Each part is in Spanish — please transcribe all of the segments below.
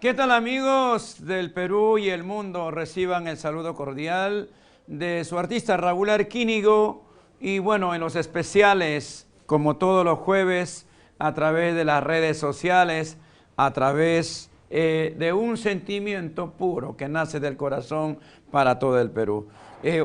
¿Qué tal, amigos del Perú y el mundo? Reciban el saludo cordial de su artista Raúl Arquínigo y bueno, en los especiales, como todos los jueves, a través de las redes sociales, a través de un sentimiento puro que nace del corazón para todo el Perú.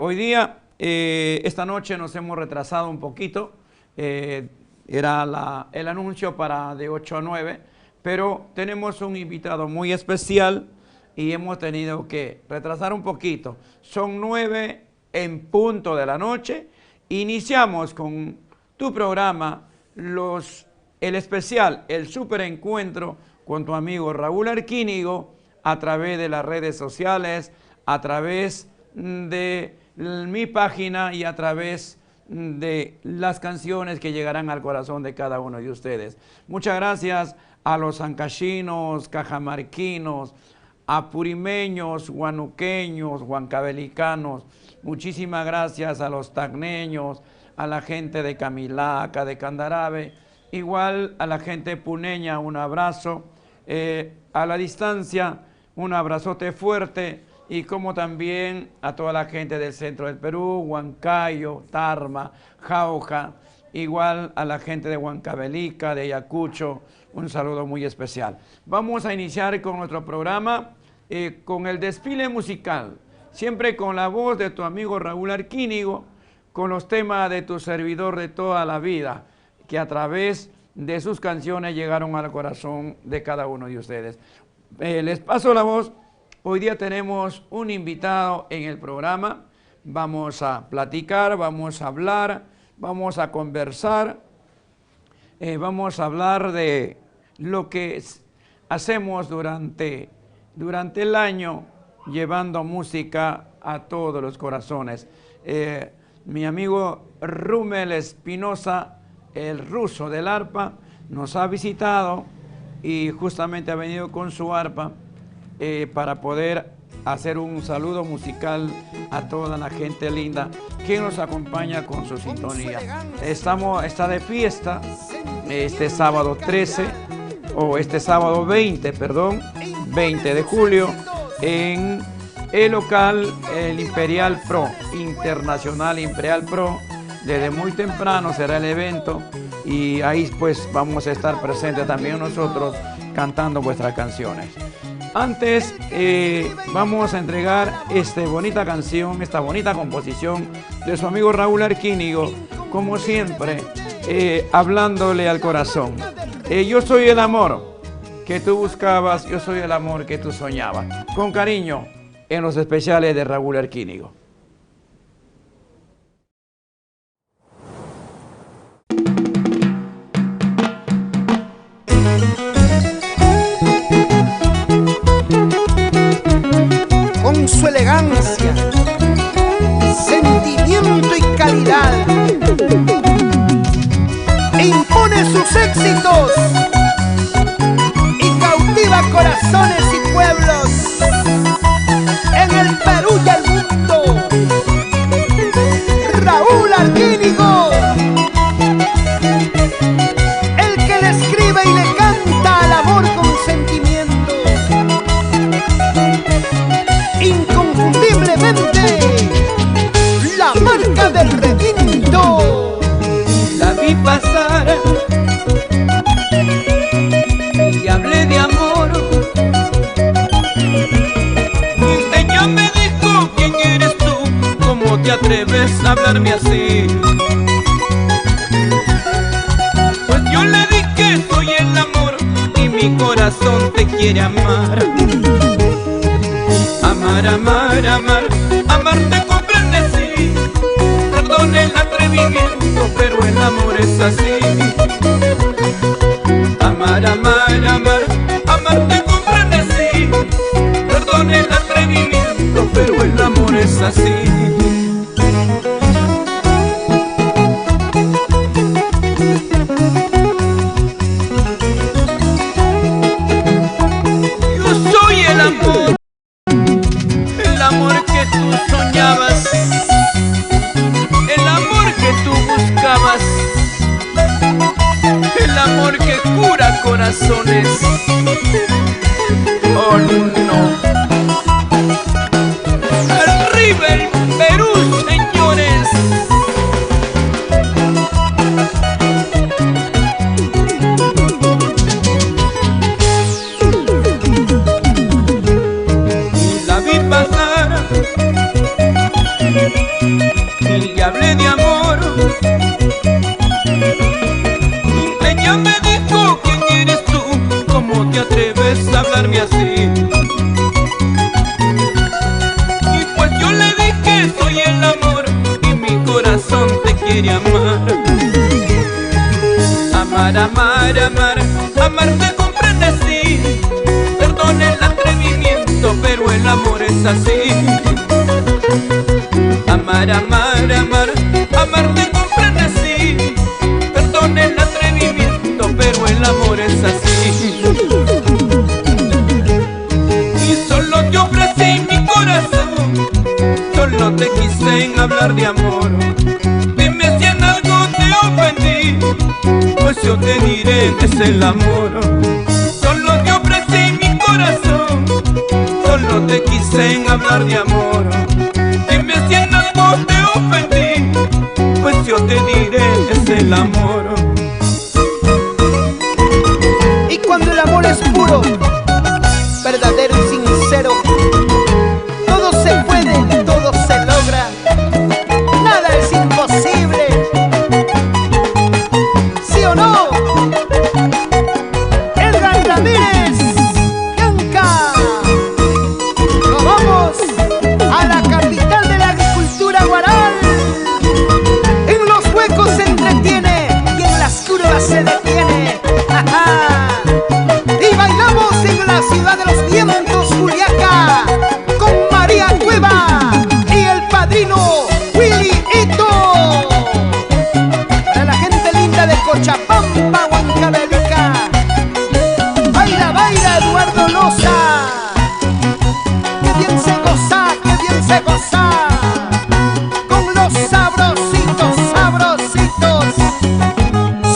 Hoy día, esta noche nos hemos retrasado un poquito, era el anuncio para de 8 a 9, pero tenemos un invitado muy especial y hemos tenido que retrasar un poquito. Son 9 en punto de la noche. Iniciamos con tu programa, el especial, el super encuentro con tu amigo Raúl Arquínigo a través de las redes sociales, a través de mi página y a través de las canciones que llegarán al corazón de cada uno de ustedes. Muchas gracias a los ancachinos, cajamarquinos, apurimeños, huanuqueños, huancavelicanos. Muchísimas gracias a los tacneños, a la gente de Camilaca, de Candarave, igual a la gente puneña, un abrazo. A la distancia, un abrazote fuerte, y como también a toda la gente del centro del Perú, Huancayo, Tarma, Jauja, igual a la gente de Huancavelica, de Ayacucho, un saludo muy especial. Vamos a iniciar con nuestro programa, con el desfile musical, siempre con la voz de tu amigo Raúl Arquínigo, con los temas de tu servidor de toda la vida, que a través de sus canciones llegaron al corazón de cada uno de ustedes. Les paso la voz. Hoy día tenemos un invitado en el programa. Vamos a platicar, vamos a hablar, vamos a conversar, vamos a hablar de lo que hacemos durante el año, llevando música a todos los corazones. Mi amigo Rúmel Espinosa, el ruso del arpa, nos ha visitado y justamente ha venido con su arpa para poder hacer un saludo musical a toda la gente linda que nos acompaña con su sintonía. Está de fiesta este sábado 20 de julio en el local, el Imperial Pro, Internacional Imperial Pro. Desde muy temprano será el evento y ahí pues vamos a estar presentes también nosotros cantando vuestras canciones. Antes vamos a entregar esta bonita canción, esta bonita composición de su amigo Raúl Arquínigo, como siempre, hablándole al corazón. Yo soy el amor que tú buscabas, yo soy el amor que tú soñabas. Con cariño, en los especiales de Raúl Arquínigo. Con su elegancia, sentimiento y calidad, e impone sus éxitos y cautiva corazones y pueblos en el Perú y el mundo. Raúl Arquínigo, el que le escribe y le canta al amor con sentimiento. Inconfundiblemente la marca del requinto. La vi pasar y hablé de amor. Y ella me dijo: ¿quién eres tú? ¿Cómo te atreves a hablarme así? Pues yo le dije que soy el amor y mi corazón te quiere amar. Amar, amar, amar, amarte comprende, sí. Perdón el atrevimiento, pero el amor es así. Amar, amar, amar, amarte comprende, sí. Perdón el atrevimiento, pero el amor es así. Yo soy el amor. El amor que tú soñabas, el amor que tú buscabas, el amor que cura corazones. Oh, uno. Arriba el Perú, señores. Y la vi pasar y le hablé de amor. Ella me dijo: ¿quién eres tú? ¿Cómo te atreves a hablarme así? Y pues yo le dije: soy el amor y mi corazón te quiere amar. Amar, amar, amar, amarte comprende, sí. Perdón el atrevimiento, pero el amor es así. Amar, amar, amar, amarte comprende, sí. Perdón el atrevimiento, pero el amor es así. Y solo te ofrecí mi corazón, solo te quise en hablar de amor. Dime si en algo te ofendí, pues yo te diré que es el amor. Solo te ofrecí mi corazón, solo te quise en hablar de amor. Dime si en algo te ofendí, pues yo te diré que es el amor. Y cuando el amor es puro, verdadero y sincero, todo se puede, todo se logra, nada es imposible. ¿Sí o no? Edgar Ramírez, Bianca. Nos vamos a la capital de la agricultura, Huaral. En los huecos se entretiene y en las curvas se detiene. ¡Ja, ja! Y bailamos en la ciudad de los vientos, Juliaca, con María Cueva y el padrino Willy Ito. Para la gente linda de Cochapampa, Huancavelica. Baila, baila, Eduardo Loza. Que bien se goza, que bien se goza. Con los sabrositos, sabrositos,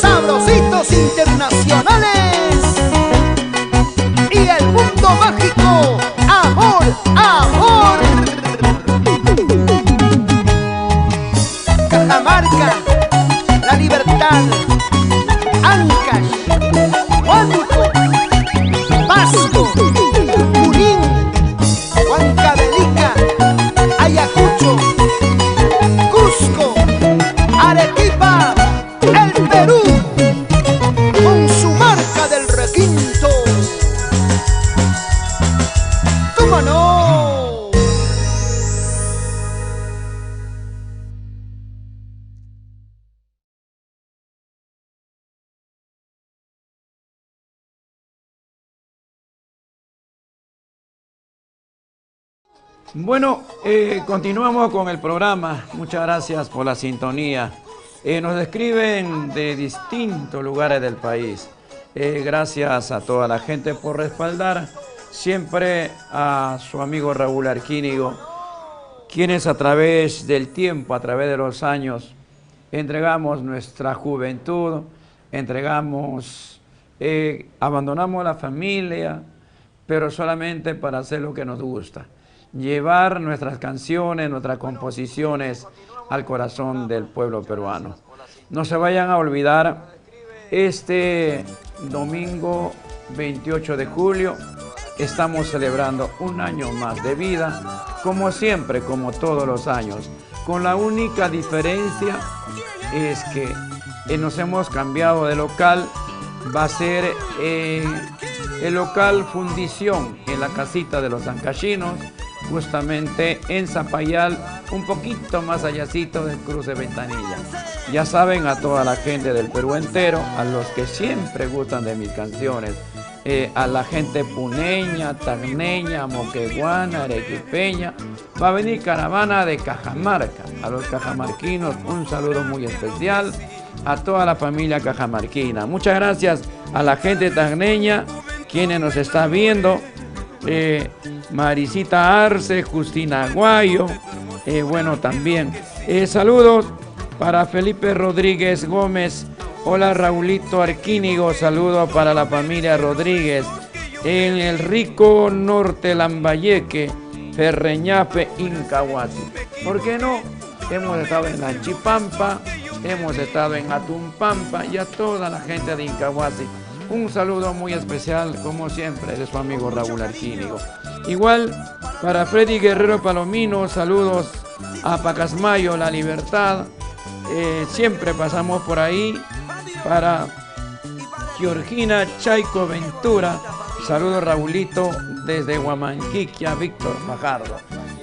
sabrositos internacionales. Y el mundo mágico, amor, amor. Cajamarca, La Libertad, Ancash, Huánuco, Pasco, Junín, Huancavelica, Ayacucho, Cusco, Arequipa, el Perú, con su marca del requinto. ¡Cómo no! Bueno, continuamos con el programa. Muchas gracias por la sintonía. Nos escriben de distintos lugares del país. Gracias a toda la gente por respaldar siempre a su amigo Raúl Arquínigo, quienes a través del tiempo, a través de los años, entregamos nuestra juventud, abandonamos la familia, pero solamente para hacer lo que nos gusta. Llevar nuestras canciones, nuestras composiciones al corazón del pueblo peruano. No se vayan a olvidar, este domingo 28 de julio estamos celebrando un año más de vida, como siempre, como todos los años, con la única diferencia es que nos hemos cambiado de local. Va a ser el local Fundición en la casita de los Ancachinos, justamente en Zapayal, un poquito más allácito del cruce Ventanilla. Ya saben, a toda la gente del Perú entero, a los que siempre gustan de mis canciones, a la gente puneña, tacneña, moqueguana, arequipeña, va a venir caravana de Cajamarca. A los cajamarquinos un saludo muy especial, a toda la familia cajamarquina. Muchas gracias a la gente tacneña, quienes nos está viendo, Marisita Arce, Justina Aguayo, bueno, también saludos para Felipe Rodríguez Gómez. Hola Raulito Arquínigo, saludos para la familia Rodríguez. en el rico norte Lambayeque, Ferreñafe, Incahuasi. ¿Por qué no? Hemos estado en la Chipampa, hemos estado en Atumpampa y a toda la gente de Incahuasi. Un saludo muy especial, como siempre, de su amigo Raúl Arquínigo. Igual para Freddy Guerrero Palomino, saludos a Pacasmayo, La Libertad. Siempre pasamos por ahí. Para Georgina Chaico Ventura, saludos Raulito desde Huamanquiquia, Víctor Fajardo.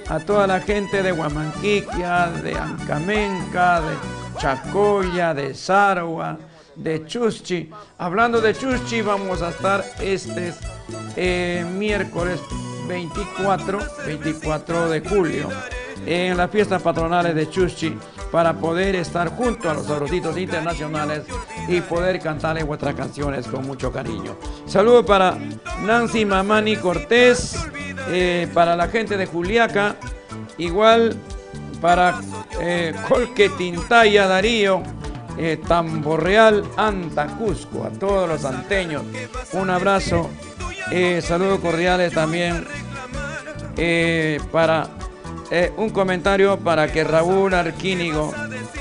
A toda la gente de Huamanquiquia, de Ancamenca, de Chacoya, de Sarua, de Chuschi. Hablando de Chuschi, vamos a estar este miércoles 24 de julio en las fiestas patronales de Chuschi para poder estar junto a los sabrositos internacionales y poder cantarles vuestras canciones con mucho cariño. Saludos para Nancy Mamani Cortés, para la gente de Juliaca, igual para Colque Tintaya Darío, Tamborreal, Anta, Cusco, a todos los anteños, un abrazo, saludos cordiales también para un comentario para que Raúl Arquínigo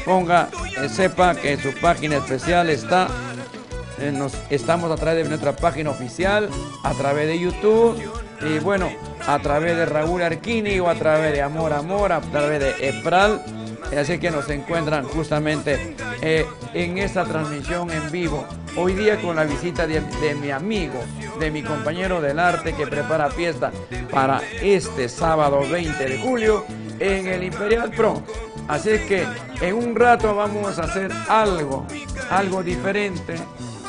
ponga, sepa que su página especial está, estamos a través de nuestra página oficial, a través de YouTube, y bueno, a través de Raúl Arquínigo, a través de Amor, a través de EPRAL. Así que nos encuentran justamente en esta transmisión en vivo, hoy día con la visita de mi amigo, de mi compañero del arte que prepara fiesta para este sábado 20 de julio en el Imperial Pro. Así es que en un rato vamos a hacer algo diferente,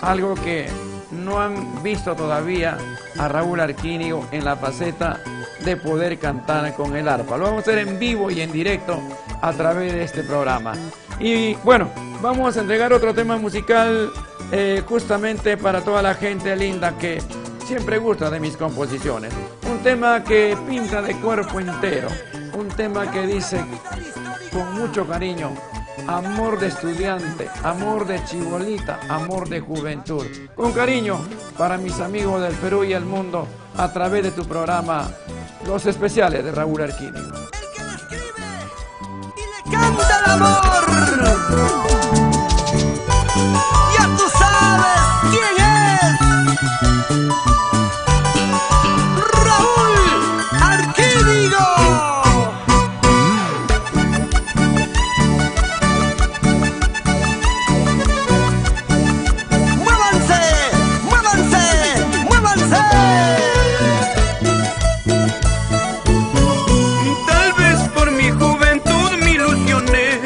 algo que no han visto todavía a Raúl Arquínigo en la faceta de poder cantar con el arpa. Lo vamos a hacer en vivo y en directo a través de este programa. Y bueno, vamos a entregar otro tema musical justamente para toda la gente linda que siempre gusta de mis composiciones. Un tema que pinta de cuerpo entero, un tema que dice con mucho cariño: amor de estudiante, amor de chibolita, amor de juventud. Con cariño para mis amigos del Perú y el mundo a través de tu programa Los Especiales de Raúl Arquínigo. ¡Canta el amor! ¡Ya tú sabes quién es! ¡Raúl Arquínigo! ¡Muévanse! ¡Muévanse! ¡Muévanse! Tal vez por mi juventud me ilusioné,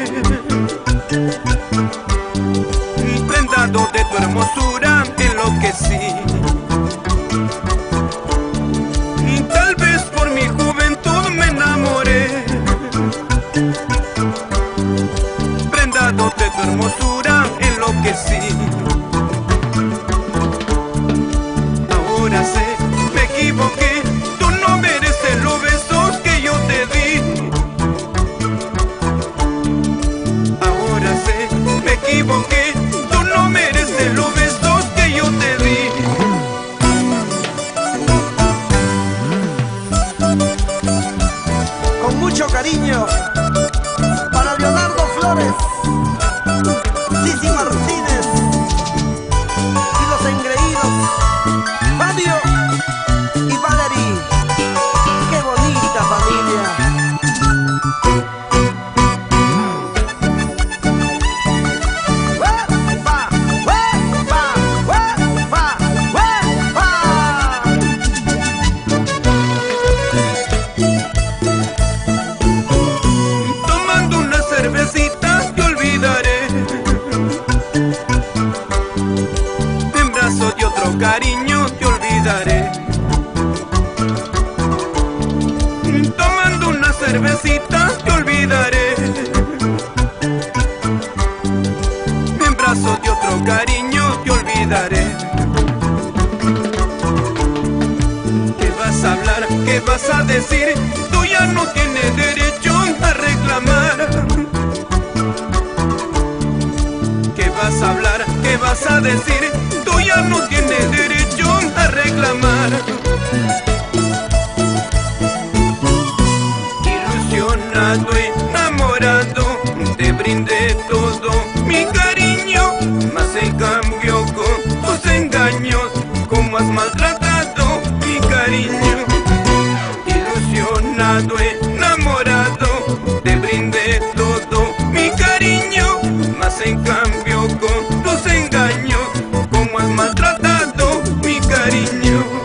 prendado de tu hermosura enloquecí. Tal vez por mi juventud me enamoré, prendado de tu hermosura enloquecí. Ahora sé, me equivoqué, tú no mereces los besos que yo te di. Ahora sé, me equivoqué, tú no mereces los besos que yo te di. Con mucho cariño para Leonardo Flores, Cici Martínez y los engreídos Fabio y Valerie. ¡Qué bonita familia! ¡Huepa! ¡Huepa! ¡Huepa! ¡Huepa! Tomando una cervecita te olvidaré, en brazos de otro cariño te olvidaré. Tomando una cervecita te olvidaré, en brazos de otro cariño te olvidaré. ¿Qué vas a hablar? ¿Qué vas a decir? Tú ya no tienes derecho a reclamar. ¿Qué vas a hablar? ¿Qué vas a decir? Tú ya no tienes derecho a reclamar. amado, enamorado, te brindé todo mi cariño, mas en cambio con tus engaños, como has maltratado mi cariño.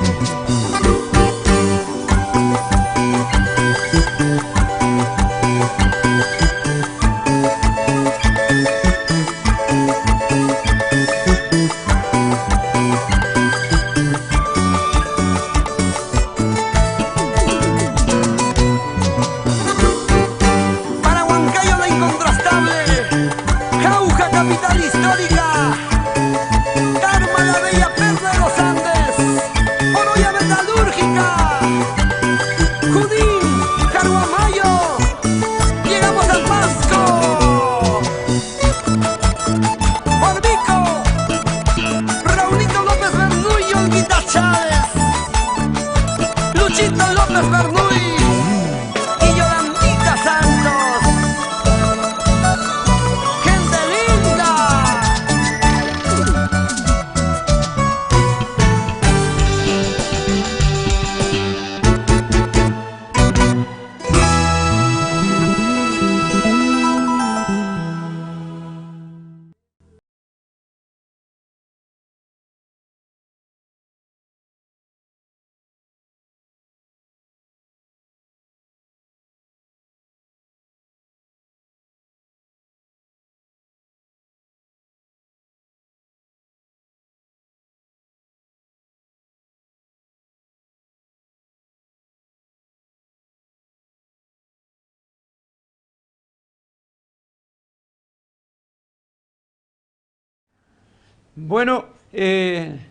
Bueno,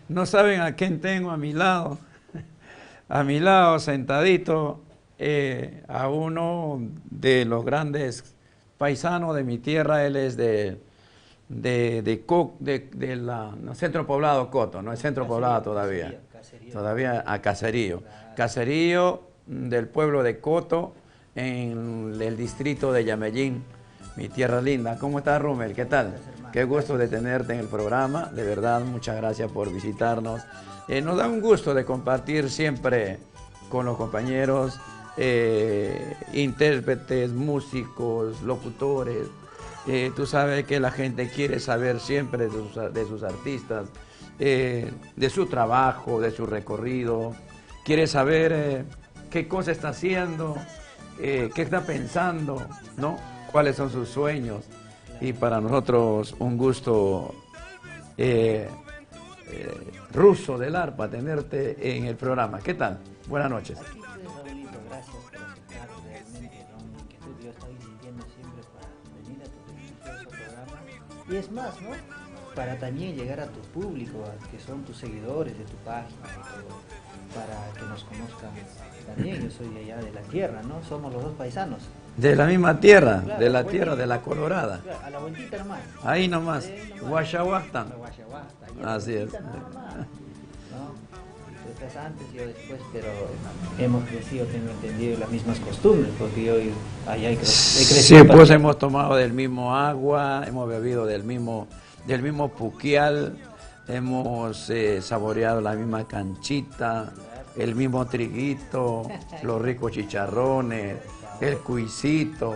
no saben a quién tengo a mi lado. A mi lado, sentadito, a uno de los grandes paisanos de mi tierra. Él es del centro poblado Coto, no es centro poblado todavía. Todavía a Caserío. Caserío del pueblo de Coto, en el distrito de Yamellín, mi tierra linda. ¿Cómo estás, Rumel? ¿Qué tal? Qué gusto de tenerte en el programa, de verdad, muchas gracias por visitarnos. Nos da un gusto de compartir siempre con los compañeros, intérpretes, músicos, locutores. Tú sabes que la gente quiere saber siempre de sus artistas, de su trabajo, de su recorrido, quiere saber qué cosa está haciendo, qué está pensando, ¿no? Cuáles son sus sueños. Y para nosotros un gusto ruso del arpa tenerte en el programa. ¿Qué tal? Buenas noches. Aquí pues, Raulito, gracias por aceptar realmente, ¿no? Mi inquietud yo estoy sintiendo siempre para venir a tu prestigioso programa. Y es más, ¿no? Para también llegar a tu público, que son tus seguidores de tu página y todo, para que nos conozcan también. Yo soy allá de la tierra, ¿no? Somos los dos paisanos. De la misma tierra, Claro, de la tierra, de la Colorada. Claro, a la vueltita nomás. Ahí nomás, Huachahuastan. Guayahuasta, y Así es. nomás, ¿no? Tú estás antes y yo después, pero hemos crecido, tengo entendido, las mismas costumbres, porque yo allá he crecido. Sí, pues hemos tomado del mismo agua, hemos bebido del mismo puquial, hemos saboreado la misma canchita, el mismo triguito, los ricos chicharrones, el cuisito,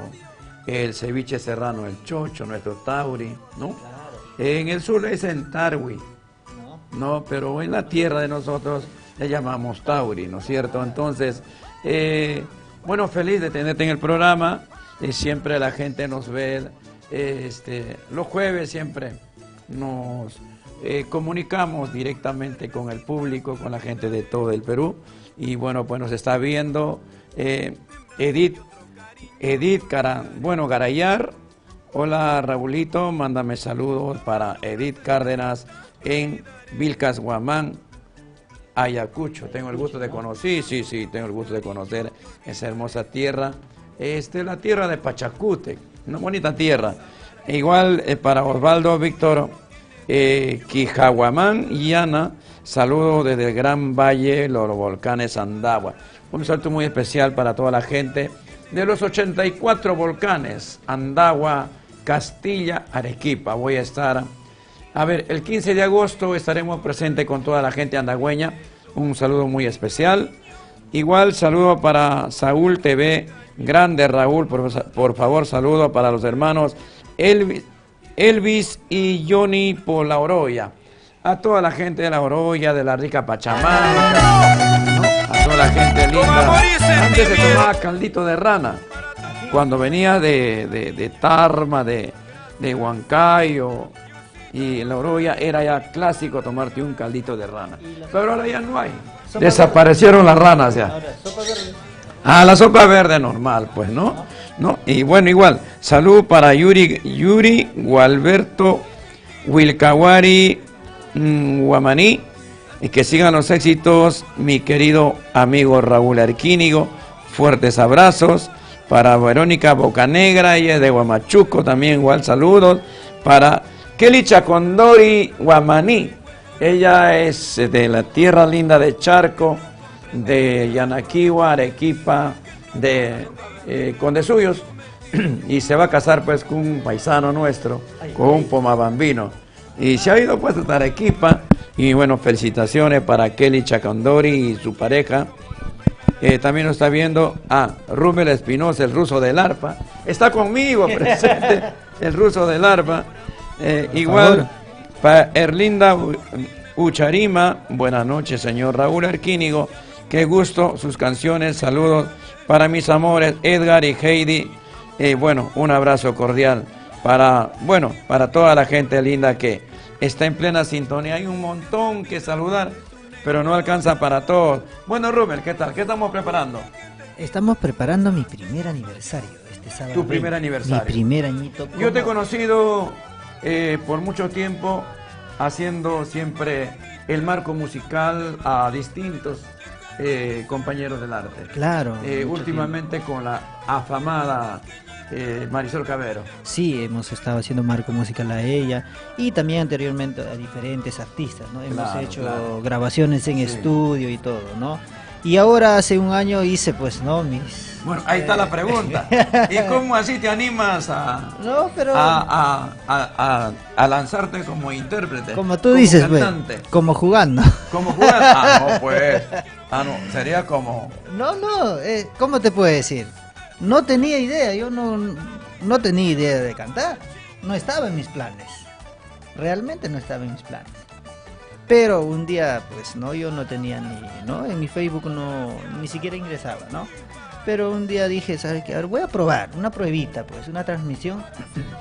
el ceviche serrano, el chocho, nuestro tauri, ¿no? En el sur le dicen tarwi, ¿no? Pero en la tierra de nosotros le llamamos tauri, ¿no es cierto? Entonces, bueno, feliz de tenerte en el programa. Siempre la gente nos ve, los jueves siempre nos comunicamos directamente con el público, con la gente de todo el Perú. Y bueno, pues nos está viendo Edith Garayar. Hola, Raulito, mándame saludos para Edith Cárdenas en Vilcas, Guamán, Ayacucho. Tengo el gusto de conocer, sí, tengo el gusto de conocer esa hermosa tierra. La tierra de Pachacútec, una bonita tierra. Igual para Osvaldo Víctor Quijahuamán y Ana, saludos desde el Gran Valle, los volcanes Andagua. Un saludo muy especial para toda la gente de los 84 volcanes, Andagua, Castilla, Arequipa. Voy a estar, el 15 de agosto estaremos presentes con toda la gente andagüeña. Un saludo muy especial. Igual saludo para Saúl TV, grande Raúl, por favor saludo para los hermanos Elvis y Johnny por La Oroya. A toda la gente de La Oroya, de la rica Pachamanca, ¿no? A toda la gente linda. Antes se tomaba caldito de rana. Cuando venía de Tarma, de Huancayo y en La Oroya era ya clásico tomarte un caldito de rana. Pero ahora ya no hay. Desaparecieron las ranas ya. Ahora, sopa verde. Ah, la sopa verde normal, pues, ¿no? ¿No? Y bueno, igual, salud para Yuri Gualberto Wilcawari Guamaní, y que sigan los éxitos, mi querido amigo Raúl Arquínigo. Fuertes abrazos para Verónica Bocanegra, ella es de Huamachuco, también igual saludos para Kelly Chacondori Guamaní, ella es de la tierra linda de Charco, de Yanaquiwa, Arequipa, de Condesuyos, y se va a casar pues con un paisano nuestro, con un pomabambino, y se ha ido pues hasta Arequipa, y bueno, felicitaciones para Kelly Chacondori y su pareja. También nos está viendo Rubel Espinosa, el ruso del arpa. Está conmigo presente, el ruso del arpa. Igual para Erlinda Ucharima. Buenas noches, señor Raúl Arquínigo. Qué gusto sus canciones. Saludos para mis amores Edgar y Heidi. Bueno, un abrazo cordial para toda la gente linda que está en plena sintonía. Hay un montón que saludar, pero no alcanza para todos. Bueno, Rubén, ¿qué tal? ¿Qué estamos preparando? Estamos preparando mi primer aniversario este sábado. Tu primer aniversario. Mi primer añito. Yo te he conocido por mucho tiempo haciendo siempre el marco musical a distintos compañeros del arte. Claro. Últimamente con la afamada Marisol Cabero. Sí, hemos estado haciendo marco musical a ella y también anteriormente a diferentes artistas, ¿no? Hemos hecho grabaciones en estudio y todo, ¿no? Y ahora hace un año hice pues, ¿no? Bueno, ahí está la pregunta. ¿Y cómo así te animas a lanzarte como intérprete? Como tú dices, cantante? Pues, como jugando. ¿Como jugando? No, pues. No, sería como... No, ¿cómo te puedo decir? No tenía idea, yo no tenía idea de cantar, no estaba en mis planes, realmente no estaba en mis planes. Pero un día, pues, yo no tenía en mi Facebook ni siquiera ingresaba, ¿no? Pero un día dije, ¿sabes qué? A ver, voy a probar, una pruebita, pues, una transmisión,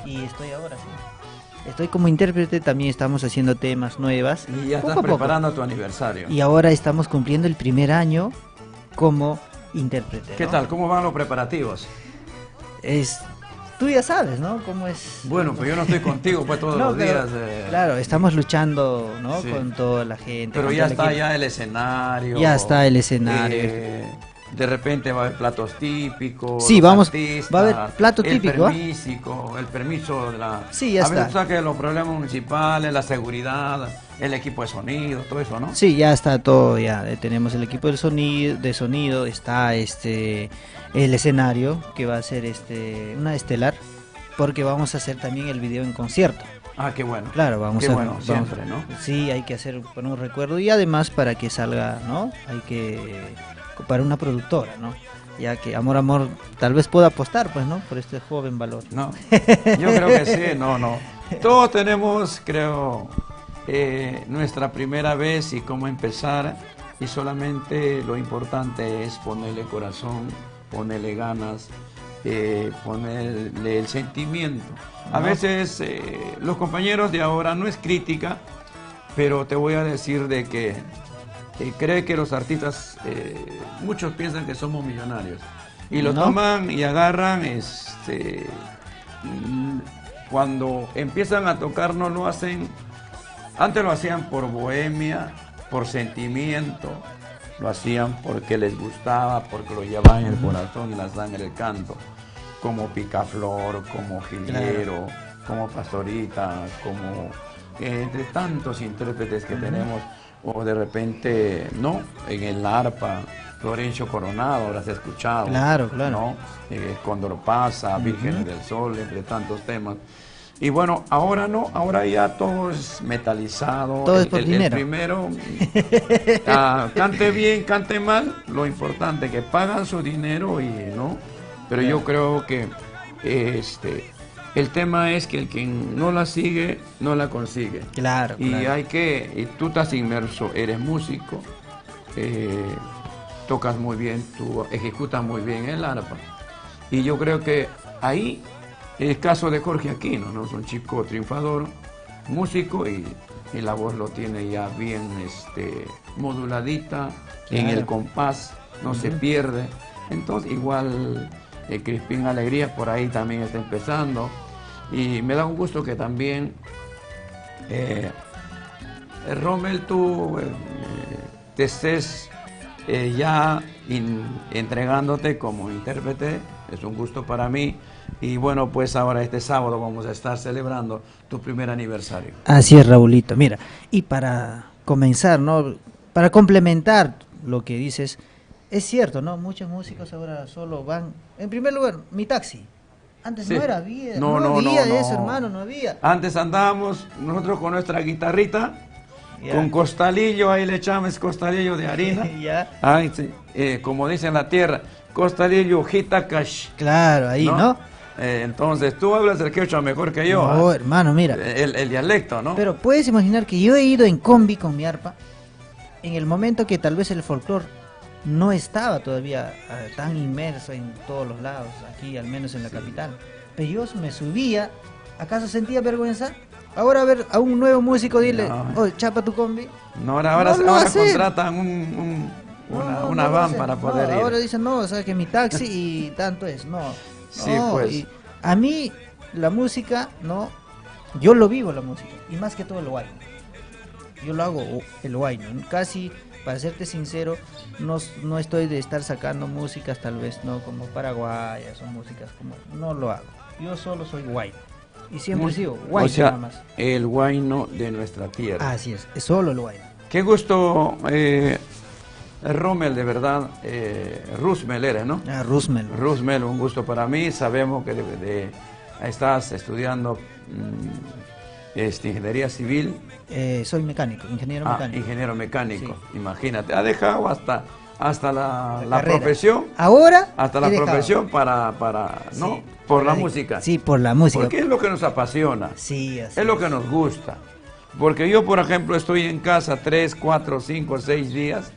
y estoy ahora, sí. Estoy como intérprete, también estamos haciendo temas nuevas. Y ya estás preparando tu aniversario. Y ahora estamos cumpliendo el primer año como intérprete, ¿no? ¿Qué tal? ¿Cómo van los preparativos? Tú ya sabes, ¿no? Cómo es. Bueno, pues yo no estoy contigo pues todos los días. Claro, estamos luchando, ¿no? Sí. Con toda la gente. Pero ya está ya el escenario. Ya está el escenario. De repente va a haber platos típicos. Sí, va a haber plato típico. El permiso de la... Sí, ya está. A veces tú sabes que los problemas municipales, la seguridad, el equipo de sonido, todo eso, ¿no? Sí, ya está todo, ya tenemos el equipo de sonido, está el escenario que va a ser una estelar, porque vamos a hacer también el video en concierto. Ah, qué bueno. Claro, siempre, ¿no? Sí, hay que hacer un recuerdo y además para que salga, ¿no? Para una productora, ¿no? Ya que Amor tal vez pueda apostar, pues, ¿no? Por este joven valor. No, yo creo que sí, no. Todos tenemos, creo, nuestra primera vez y cómo empezar, y solamente lo importante es ponerle corazón, ponerle ganas, ponerle el sentimiento. A veces los compañeros de ahora, no es crítica, pero te voy a decir de que cree que los artistas, muchos piensan que somos millonarios y lo toman y agarran, cuando empiezan a tocar no lo hacen, antes lo hacían por bohemia, por sentimiento, lo hacían porque les gustaba, porque lo llevaban en el corazón y la sangre el canto, como Picaflor, como Gilguero, como Pastorita, como entre tantos intérpretes que tenemos. O de repente, ¿no? En el arpa, Florencio Coronado, habrás escuchado. Claro. ¿No? Condor Pasa, Vírgenes del Sol, entre tantos temas. Y bueno, ahora no, ahora ya todo es metalizado. Todo es por el dinero. primero, cante bien, cante mal, lo importante que pagan su dinero y no. Pero yo creo que el tema es que el que no la sigue, no la consigue. Claro, Y claro. y tú estás inmerso, eres músico, tocas muy bien, tú ejecutas muy bien el arpa. Y yo creo que ahí el caso de Jorge Aquino, ¿no? Es un chico triunfador, músico y la voz lo tiene ya bien moduladita, en el compás, no se pierde. Entonces igual Crispín Alegría por ahí también está empezando. Y me da un gusto que también Rommel, tú te estés ya entregándote como intérprete, es un gusto para mí. Y bueno, pues ahora este sábado vamos a estar celebrando tu primer aniversario. Así es, Raulito. Mira, y para comenzar, ¿no? Para complementar lo que dices, es cierto, ¿no? Muchos músicos ahora solo van. En primer lugar, mi taxi. Antes Sí. no era vida, No, no no, había no, de eso, no. hermano, no había. Antes andábamos nosotros con nuestra guitarrita, Ya. con costalillo, ahí le echamos costalillo de harina. Ya. Ay, sí, como dicen en la tierra, costalillo hitakash. Claro, ahí, ¿no? Entonces, tú hablas el quechua mejor que yo. No, ¿ah? hermano, mira. El dialecto, ¿no? Pero puedes imaginar que yo he ido en combi con mi arpa en el momento que tal vez el folclore no estaba todavía tan inmerso en todos los lados, aquí al menos en la capital. Pero yo me subía, ¿acaso sentía vergüenza? Ahora a ver a un nuevo músico dile, No. oh, chapa tu combi. No, ahora No lo ahora hacen. contratan No, una no lo van hacen. para No, poder ir. ahora dicen, no, sabes que mi taxi y tanto es, no. Sí, no, pues. y a mí la música, no, yo lo vivo la música, y más que todo el guayno. Yo lo hago el guayno, casi, para serte sincero, no estoy de estar sacando músicas tal vez, no, como paraguayas o músicas como, no lo hago. Yo solo soy guayno, y siempre sigo guayno O sea, nada más. el guayno de nuestra tierra. Así es solo el guayno. Qué gusto, Rommel, de verdad. Rusmel eres, ¿no? Ah, Roosmel. Rusmel, un gusto para mí. Sabemos que estás estudiando ingeniería civil. Soy mecánico, ingeniero mecánico. Ingeniero mecánico, Sí. imagínate. Ha dejado hasta la carrera. profesión. Ahora Hasta la he dejado. profesión para ¿no? Sí, Por la para- música. Sí, por la música. Porque es lo que nos apasiona. Sí, así Es lo que nos gusta. Porque yo, por ejemplo, estoy en casa 3, 4, 5, 6 días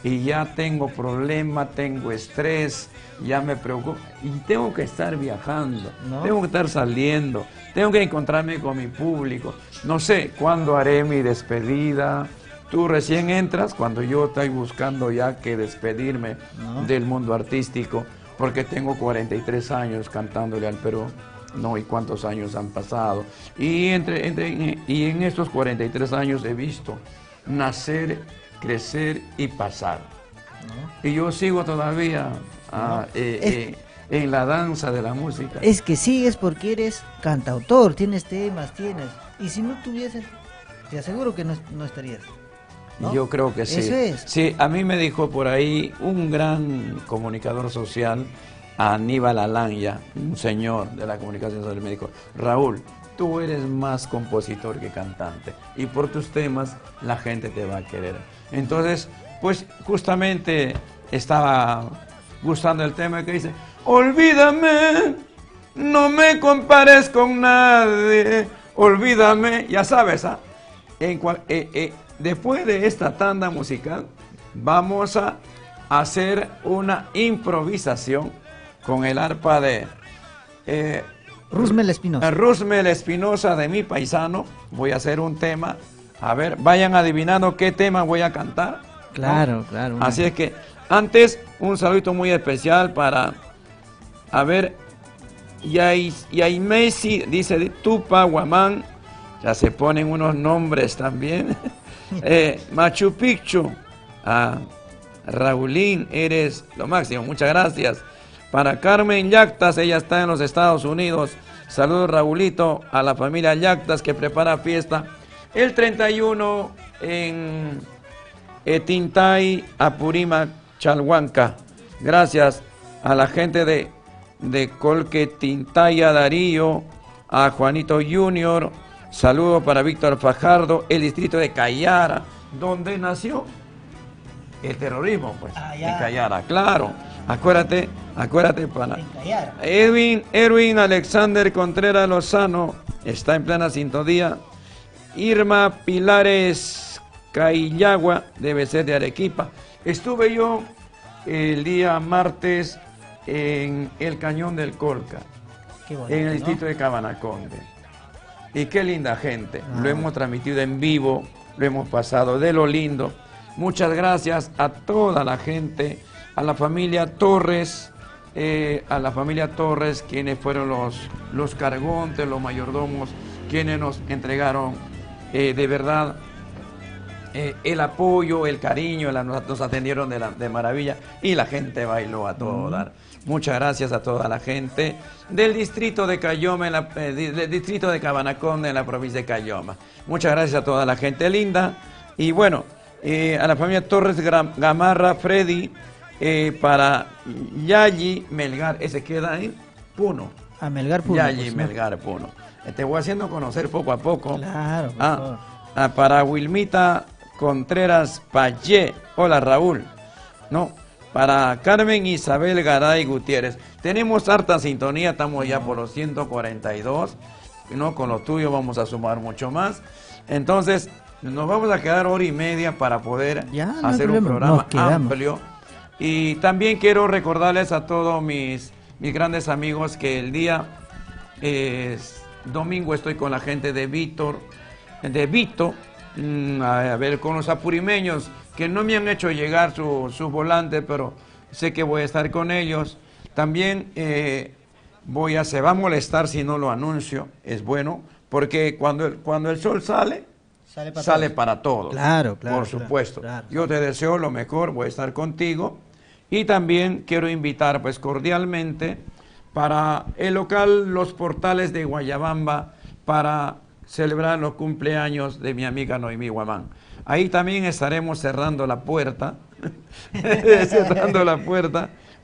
y ya tengo problema, tengo estrés, ya me preocupo. Y tengo que estar viajando, ¿No? tengo que estar saliendo, tengo que encontrarme con mi público. No sé cuándo haré mi despedida. Tú recién entras cuando yo estoy buscando ya que despedirme ¿No? del mundo artístico, porque tengo 43 años cantándole al Perú. No, y cuántos años han pasado. Y en estos 43 años he visto nacer, crecer y pasar. ¿no? Y yo sigo todavía en la danza de la música. Es que sigues porque eres cantautor, tienes temas, tienes. Y si no tuvieses, te aseguro que no estarías. ¿no? Yo creo que sí. Eso es. Sí, a mí me dijo por ahí un gran comunicador social, Aníbal Alanya, un señor de la comunicación social, me dijo: Raúl, tú eres más compositor que cantante y por tus temas la gente te va a querer. Entonces, pues justamente estaba gustando el tema que dice: olvídame, no me compares con nadie, olvídame, ya sabes, ¿ah? Después de esta tanda musical vamos a hacer una improvisación con el arpa de Roosmel Espinosa. Rusmel Espinosa, de mi paisano. Voy a hacer un tema. A ver, vayan adivinando qué tema voy a cantar, ¿no? Claro, claro. Así es que antes un saludito muy especial para, a ver, Yaimesi dice Tupa Guamán, ya se ponen unos nombres también. Machu Picchu, Raulín, eres lo máximo, muchas gracias. Para Carmen Yactas, ella está en los Estados Unidos. Saludos, Raulito, a la familia Yactas que prepara fiesta el 31 en Tintay, Apurímac, Chalhuanca. Gracias a la gente de Colque, Tintaya, Darío, a Juanito Junior, saludo para Víctor Fajardo, el distrito de Cayara, donde nació el terrorismo, pues, en Cayara, claro. Acuérdate, pana. Erwin Alexander Contreras Lozano está en plena sintonía. Irma Pilares Caillagua, debe ser de Arequipa. Estuve yo el día martes en el Cañón del Colca, Qué bonito, en el distrito de Cabanaconde. Y qué linda gente. Lo hemos transmitido en vivo, lo hemos pasado de lo lindo. Muchas gracias a toda la gente, a la familia Torres, quienes fueron los cargontes, los mayordomos, quienes nos entregaron de verdad el apoyo, el cariño, nos atendieron de maravilla y la gente bailó a todo dar. Muchas gracias a toda la gente del distrito de Cayoma, del distrito de Cabanaconde, en la provincia de Cayoma. Muchas gracias a toda la gente linda. Y bueno, a la familia Torres Gamarra, Freddy, para Yayi Melgar, ese queda en Puno. A Melgar Puno. Yayi pues, ¿no? Melgar Puno. Te voy haciendo conocer poco a poco. Claro, por favor. Para Wilmita Contreras Payé. Hola, Raúl. No, para Carmen Isabel Garay Gutiérrez. Tenemos harta sintonía, estamos ya por los 142. ¿No? Con lo tuyo vamos a sumar mucho más. Entonces, nos vamos a quedar hora y media para poder hacer un programa amplio. Y también quiero recordarles a todos mis grandes amigos que el día domingo estoy con la gente de Vito, a ver, con los apurimeños que no me han hecho llegar sus volantes, pero sé que voy a estar con ellos. También se va a molestar si no lo anuncio, es bueno, porque cuando el sol sale para todos. Claro, por supuesto. Claro. Yo te deseo lo mejor, voy a estar contigo. Y también quiero invitar pues cordialmente para el local Los Portales de Guayabamba para celebrar los cumpleaños de mi amiga Noemí Guamán. Ahí también estaremos cerrando la puerta,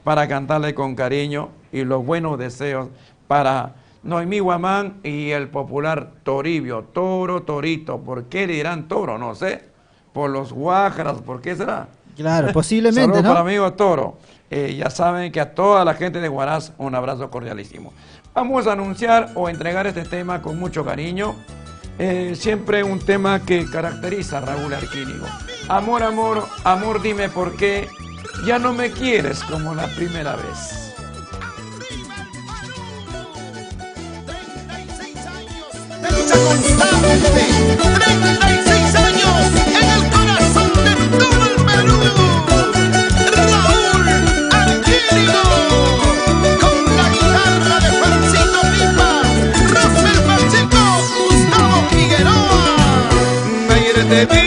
para cantarle con cariño y los buenos deseos para Noemí Guamán y el popular Toribio, Toro, Torito. ¿Por qué dirán Toro? No sé. Por los guájaras, ¿por qué será? Claro, posiblemente, Saludos ¿no? para amigo Toro. Ya saben que a toda la gente de Huaraz un abrazo cordialísimo. Vamos a anunciar o entregar este tema con mucho cariño. Siempre un tema que caracteriza a Raúl Arquínigo. Amor, amor, amor, dime por qué ya no me quieres como la primera vez. Lucha constante, 36 años en el corazón de todo el Perú. Raúl Arquínigo, con la guitarra de Juancito Pipa, Rafael Pacheco, Gustavo Figueroa. Ayer te vi,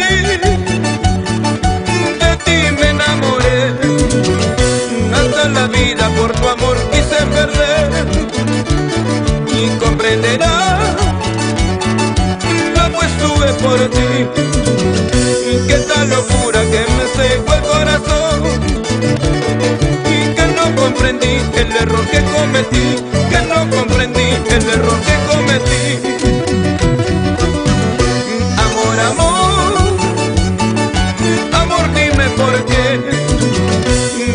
de ti me enamoré, hasta la vida por tu amor quise perder, y comprenderás estuve por ti, que tal locura que me secó el corazón, y que no comprendí el error que cometí, que no comprendí el error que cometí. Amor, amor, amor, dime por qué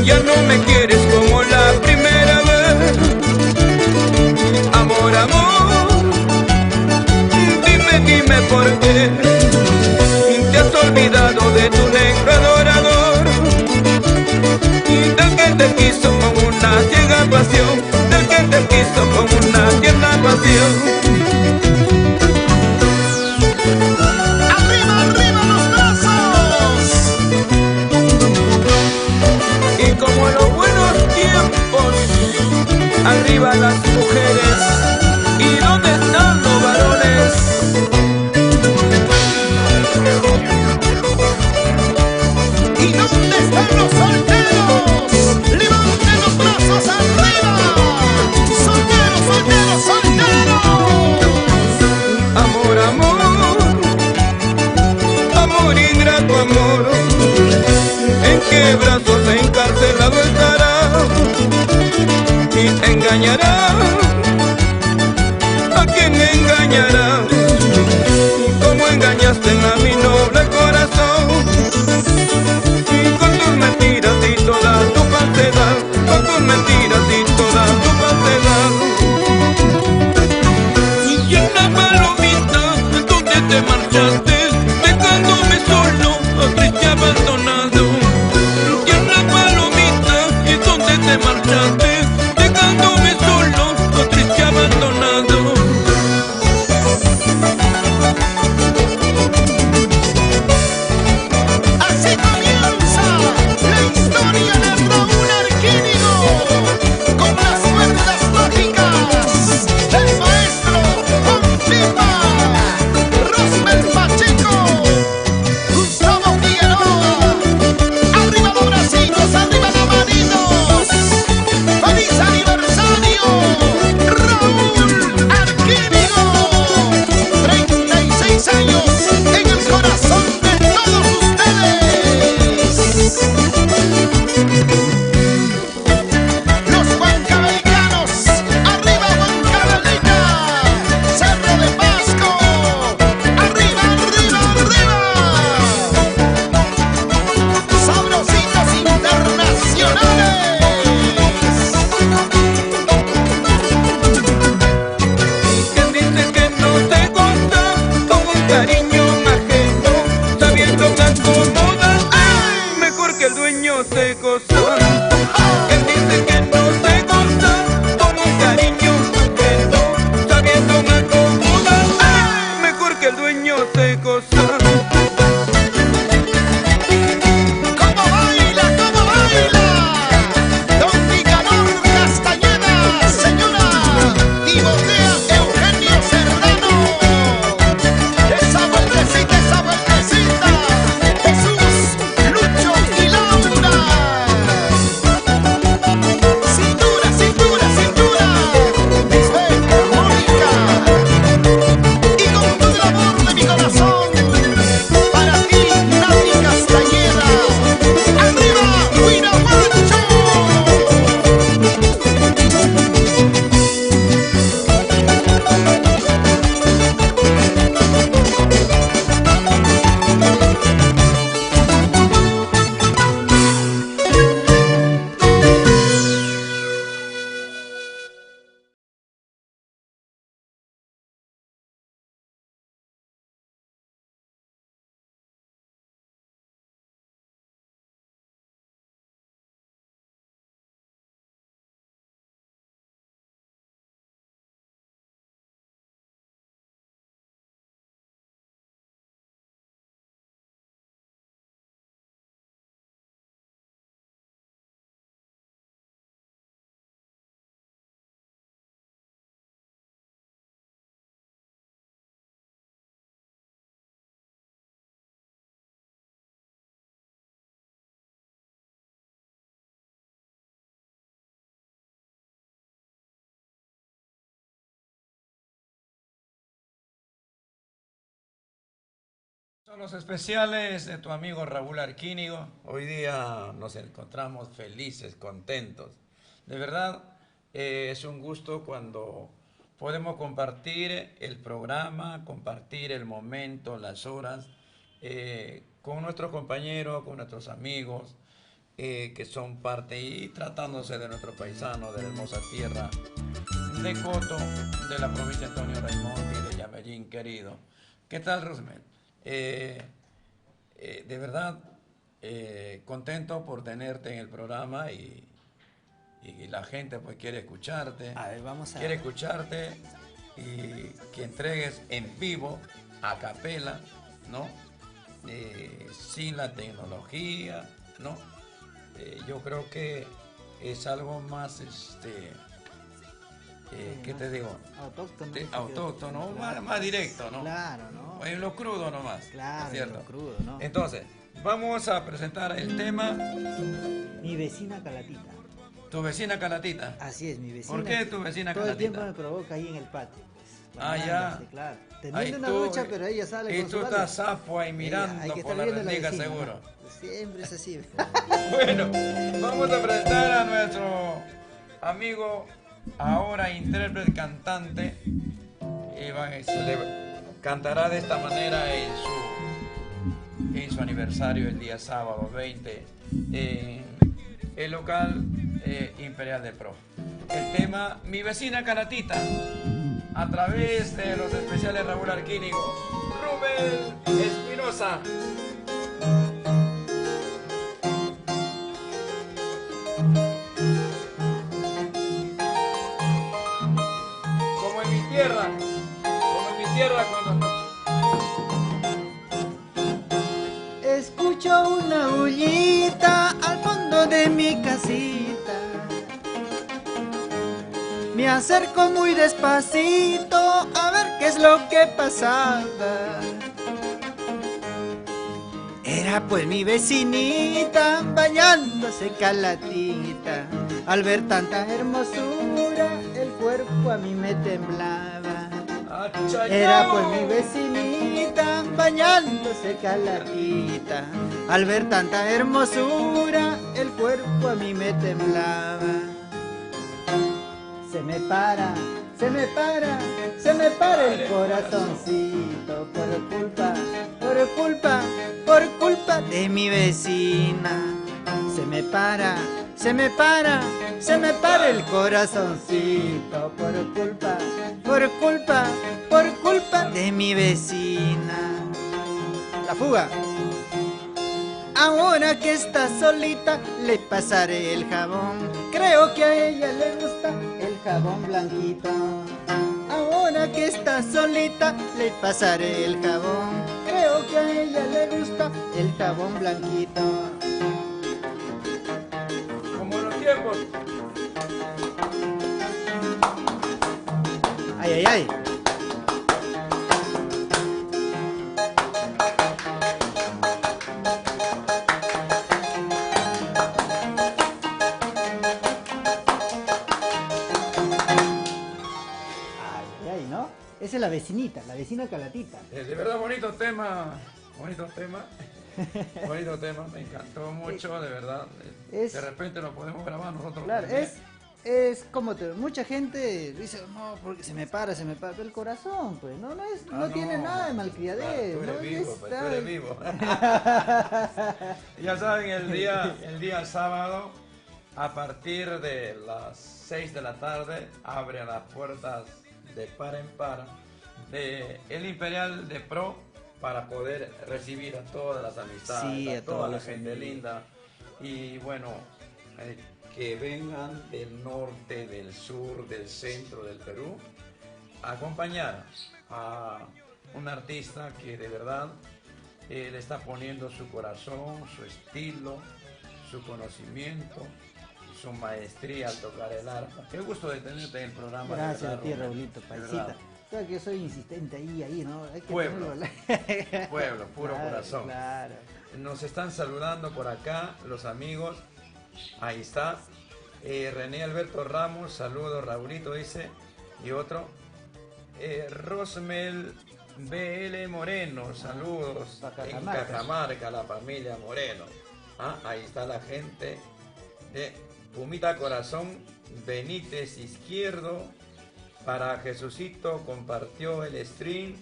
ya no me quieres como la primera vez. Amor, amor, dime por qué te has olvidado de tu negro adorador, y del que te quiso con una ciega pasión, del que te quiso con una tierna pasión. Arriba, arriba los brazos. Y como en los buenos tiempos, arriba las mujeres, ¿y dónde están los varones? ¿Y dónde están los solteros? Levanten los brazos arriba. Solteros, solteros, solteros. Amor, amor, amor ingrato, amor, ¿en qué brazos encarcelado estará? Y engañará a quien mentiras y toda tu falsedad. Y en la palomita, donde te marchaste, dejándome solo, triste y abandonado. Y en la palomita, donde te marchaste, dejándome solo, triste y abandonado. Así comienza la historia de Raúl Arquínigo, con las cuerdas mágicas del maestro Confirma, Rosmel Pacheco, Gustavo Figueroa. Arriba los bracitos, arriba las manitos. ¡Feliz aniversario, Raúl Arquínigo! 36 años en el corazón de todos ustedes. Los huancavelicanos, arriba Huancavelica, Cerro de Pasco, arriba, arriba, arriba. Sabrositos internacionales. ¿Quién dice que no te gusta con un cariño ajeno, sabiendo que acomodarte mejor que el dueño se goza? ¿Quién dice que no te gusta con un cariño ajeno, sabiendo que acomodarte mejor que el dueño se goza? ¿Cómo baila, cómo baila? Don Nicanor Castañeda, señora, y botea Eugenio Serrano. Esa vueltecita, Jesús, Lucho y Laura. Cintura, cintura, cintura, Lisbeth, Mónica. Y con todo el amor de mi corazón, para ti, Nati Castañeda. ¡Arriba, Huirahuacho! Son los especiales de tu amigo Raúl Arquínigo. Hoy día nos encontramos felices, contentos. De verdad, es un gusto cuando podemos compartir el programa, compartir el momento, las horas, con nuestros compañeros, con nuestros amigos, que son parte y tratándose de nuestro paisano, de la hermosa tierra de Coto, de la provincia de Antonio Raimundo y de Yamellín querido. ¿Qué tal, Rosmel? De verdad, contento por tenerte en el programa y la gente pues quiere escucharte. A ver, vamos a... Quiere escucharte y que entregues en vivo, a capela, ¿no? Sin la tecnología, ¿no? Yo creo que es algo más, ¿qué te digo? Autóctono. Autóctono, Claro. más directo, ¿no? Claro, ¿no? En lo crudo nomás. Claro, ¿es cierto? en lo crudo, ¿no? Entonces, vamos a presentar el tema Mi vecina Calatita. Tu vecina Calatita. Así es, mi vecina. ¿Por qué tu vecina Todo el Calatita? tiempo me provoca ahí en el patio. Pues, Ah, ya. bañándose, claro. Ahí Teniendo una tú- ducha, pero ella sale Y con tú su estás balde. sapo ahí mirando Hay que por estar la viendo a la rendiga vecina, seguro. ¿no? Siempre es así. Bueno, vamos a presentar a nuestro amigo, ahora intérprete, cantante. Cantará de esta manera en su aniversario el día sábado 20 en el local Imperial de Pro. El tema Mi vecina Calatita, a través de los especiales Raúl Arquínigo, Rubén Espinosa. Como en mi tierra cuando... Escucho una bullita al fondo de mi casita. Me acerco muy despacito a ver qué es lo que pasaba. Era pues mi vecinita bañándose calatita. Al ver tanta hermosura el cuerpo a mí me temblaba. Era pues mi vecinita bañándose calatita. Al ver tanta hermosura el cuerpo a mí me temblaba. Se me para el corazoncito por culpa de mi vecina. Se me para el corazoncito por culpa de mi vecina. La fuga. Ahora que está solita le pasaré el jabón. Creo que a ella le gusta el jabón blanquito. Ahora que está solita le pasaré el jabón. Creo que a ella le gusta el jabón blanquito. Como en los tiempos. Ay, ay, ay. Esa es la vecinita, la vecina calatita. De verdad bonito tema, me encantó mucho, de verdad. De repente lo podemos grabar nosotros. Claro, es como mucha gente dice, no, porque se me para, pero el corazón, pues, no tiene nada de malcriadero. Claro, tú eres vivo. Ya saben, el día sábado, a partir de las 6 de la tarde, abren las puertas de par en par de el Imperial de Pro para poder recibir a todas las amistades, a toda la gente linda y bueno, que vengan del norte, del sur, del centro del Perú a acompañar a un artista que de verdad le está poniendo su corazón, su estilo, su conocimiento, su maestría al tocar el arpa. Qué gusto de tenerte en el programa. Gracias a ti, Raulito, paisita. Claro que yo soy insistente ahí, ¿no? Hay que pueblo, puro claro, corazón. Claro. Nos están saludando por acá los amigos. Ahí está. René Alberto Ramos, saludos, Raulito dice. Y otro. Rosmel BL Moreno, saludos. En Cajamarca, la familia Moreno. Ahí está la gente de Pumita Corazón Benítez Izquierdo. Para Jesucito compartió el stream.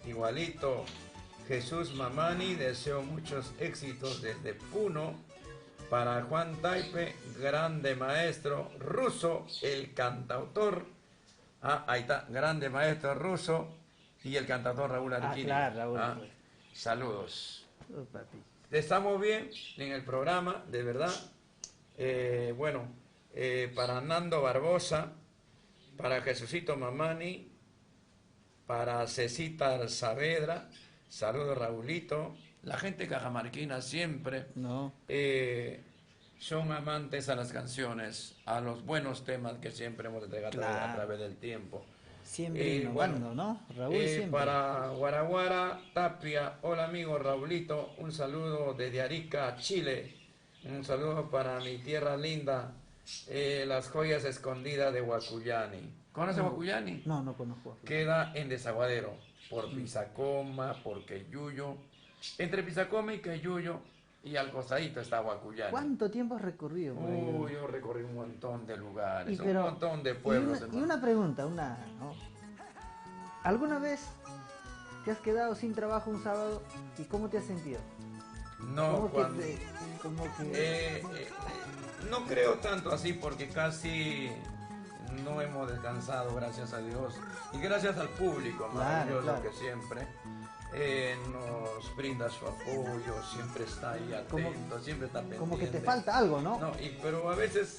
Igualito Jesús Mamani, deseo muchos éxitos desde Puno. Para Juan Taipe, grande maestro ruso, el cantautor. Ahí está, grande maestro ruso y el cantautor Raúl Arquínigo. Claro, Raúl. Saludos. Papi. Estamos bien en el programa, de verdad. Para Nando Barbosa, para Jesucito Mamani, para Cecita Saavedra, saludos Raulito. La gente cajamarquina siempre son amantes a las canciones, a los buenos temas que siempre hemos entregado a través del tiempo. Siempre innovando, ¿no? Raúl siempre. Para Guaraguara Tapia, hola amigo Raulito, un saludo desde Arica, Chile. Un saludo para mi tierra linda, las joyas escondidas de Huacuyani. ¿Conoce Huacuyani? No, no conozco. Queda en Desaguadero, por Pisacoma, por Queyuyo. Entre Pisacoma y Queyuyo y al costadito está Huacuyani. ¿Cuánto tiempo has recorrido? Yo recorrí un montón de lugares, un montón de pueblos. Y una pregunta, ¿no? ¿Alguna vez te has quedado sin trabajo un sábado y cómo te has sentido? No, No creo tanto así porque casi no hemos descansado, gracias a Dios. Y gracias al público maravilloso claro. que siempre nos brinda su apoyo, siempre está ahí atento, siempre está pendiente. Como que te falta algo, ¿no? No, pero a veces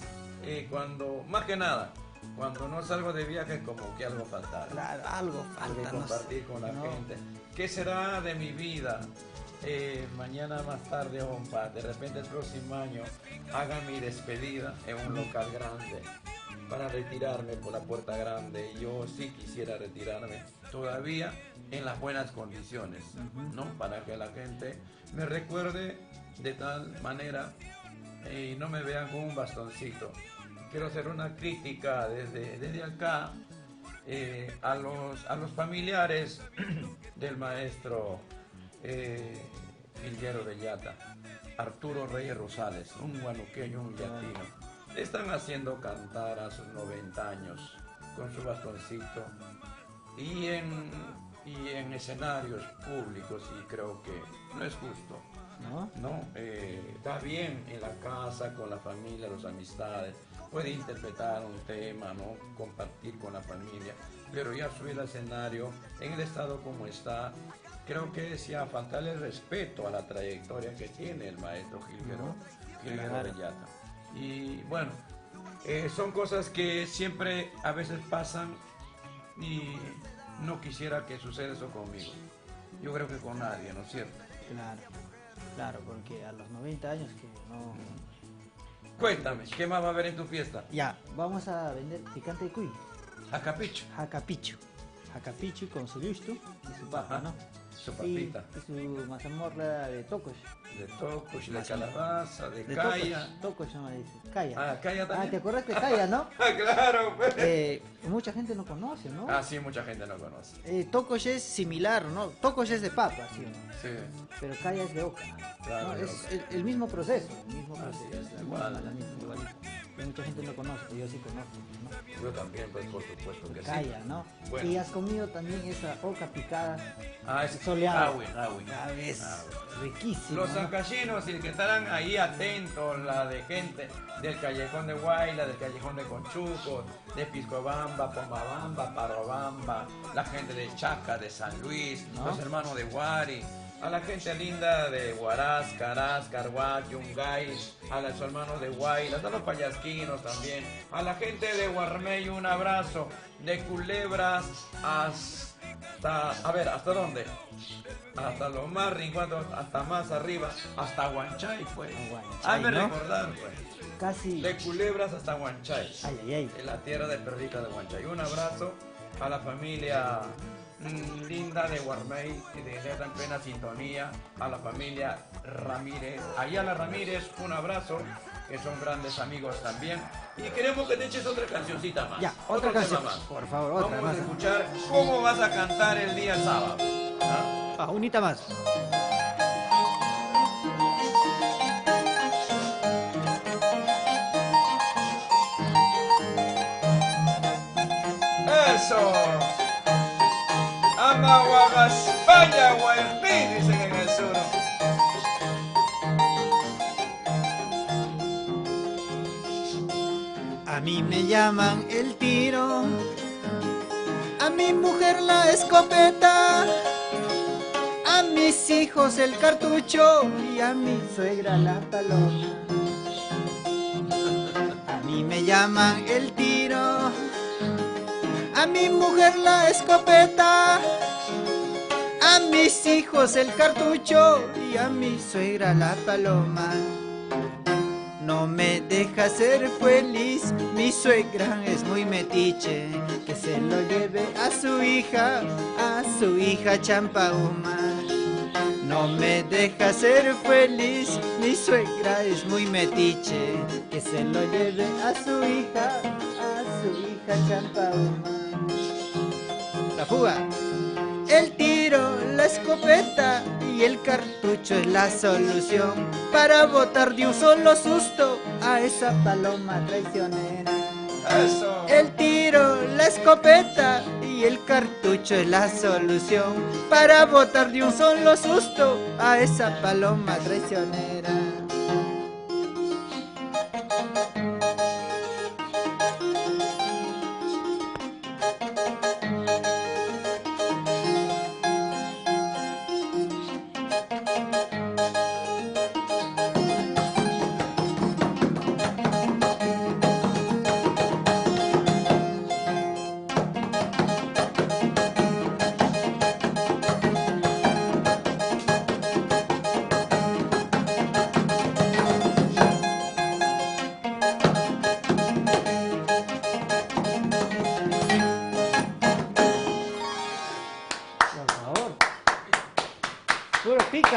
cuando, más que nada, cuando no salgo de viaje como que algo falta. Claro, algo De falta. compartir con la gente. ¿Qué será de mi vida? Mañana más tarde o de repente el próximo año haga mi despedida en un local grande para retirarme por la puerta grande. Yo sí quisiera retirarme todavía en las buenas condiciones, ¿no? Para que la gente me recuerde de tal manera y no me vean con un bastoncito. Quiero hacer una crítica desde acá a los familiares del maestro Filguero de Yata, Arturo Reyes Rosales, un guanuqueño, un yatino. Le están haciendo cantar a sus 90 años con su bastoncito y en escenarios públicos, y creo que no es justo. ¿No? Está bien en la casa, con la familia, las amistades, puede interpretar un tema, ¿no? Compartir con la familia, pero ya subir al escenario en el estado como está, creo que decía faltarle respeto a la trayectoria que tiene el maestro Filguero de Yata. Y bueno, son cosas que siempre a veces pasan y no quisiera que suceda eso conmigo. Yo creo que con nadie, ¿no es cierto? Claro, porque a los 90 años que no... Cuéntame, ¿qué más va a haber en tu fiesta? Ya, vamos a vender picante de cuy. A capricho. Jacapichu con su gusto y su papa, Ajá, ¿no? su papita. Y su mazamorra de tocos. De tocos, de calabaza, de calla. Tocos no me dice. Calla. Ah, calla también. ¿te acuerdas de calla, no? Ah, claro, pues. Mucha gente no conoce, ¿no? Ah, sí, mucha gente no conoce. Tocos es similar, ¿no? Tocos es de papa, ¿sí o no? Sí. Pero calla es de oca. Claro, ¿no? de Es oca. el mismo proceso. Así es, igual. Igualito. Que mucha gente no conoce, pero yo sí conozco, ¿no? Yo también, pues, por supuesto que Calla, sí. ¿no? Bueno. Y has comido también esa oca picada, Ah, es soleada. Awi. Es riquísimo. Los ¿no? sancachinos y que estarán ahí atentos, la de gente del callejón de Guayla, del callejón de Conchucos, de Piscobamba, Pomabamba, Parobamba, la gente de Chaca, de San Luis, ¿no? Los hermanos de Guari, a la gente linda de Huaraz, Caraz, Carhuac, Yungay, a los hermanos de Guayla, a los payasquinos también, a la gente de Guarmey, un abrazo, de Culebras hasta, a ver, ¿hasta dónde? Hasta los más rincones, hasta más arriba, hasta Huanchay, pues. Hazme ¿no? recordar, pues. Casi. De Culebras hasta Huanchay, Ay. en la tierra de Perlita de Huanchay. Un abrazo a la familia linda de Guarmey, de estar en plena sintonía, a la familia Ramírez, Ayala Ramírez, un abrazo, que son grandes amigos también. Y queremos que te eches otra cancioncita más. Ya, otra Otro canción. tema más. Por favor, otra Vamos más. a escuchar cómo vas a cantar el día sábado. ¿Ah? Unita más. ¡Eso! Amahuaga España, Guaypí, dicen en el sur. A mí me llaman el tiro, a mi mujer la escopeta, a mis hijos el cartucho y a mi suegra la paloma. A mí me llaman el tiro, a mi mujer la escopeta, a mis hijos el cartucho y a mi suegra la paloma. No me deja ser feliz, mi suegra es muy metiche, que se lo lleve a su hija Champauma. No me deja ser feliz, mi suegra es muy metiche, que se lo lleve a su hija Champauma. La fuga. El tiro, la escopeta y el cartucho es la solución para botar de un solo susto a esa paloma traicionera. Eso. El tiro, la escopeta y el cartucho es la solución para botar de un solo susto a esa paloma traicionera.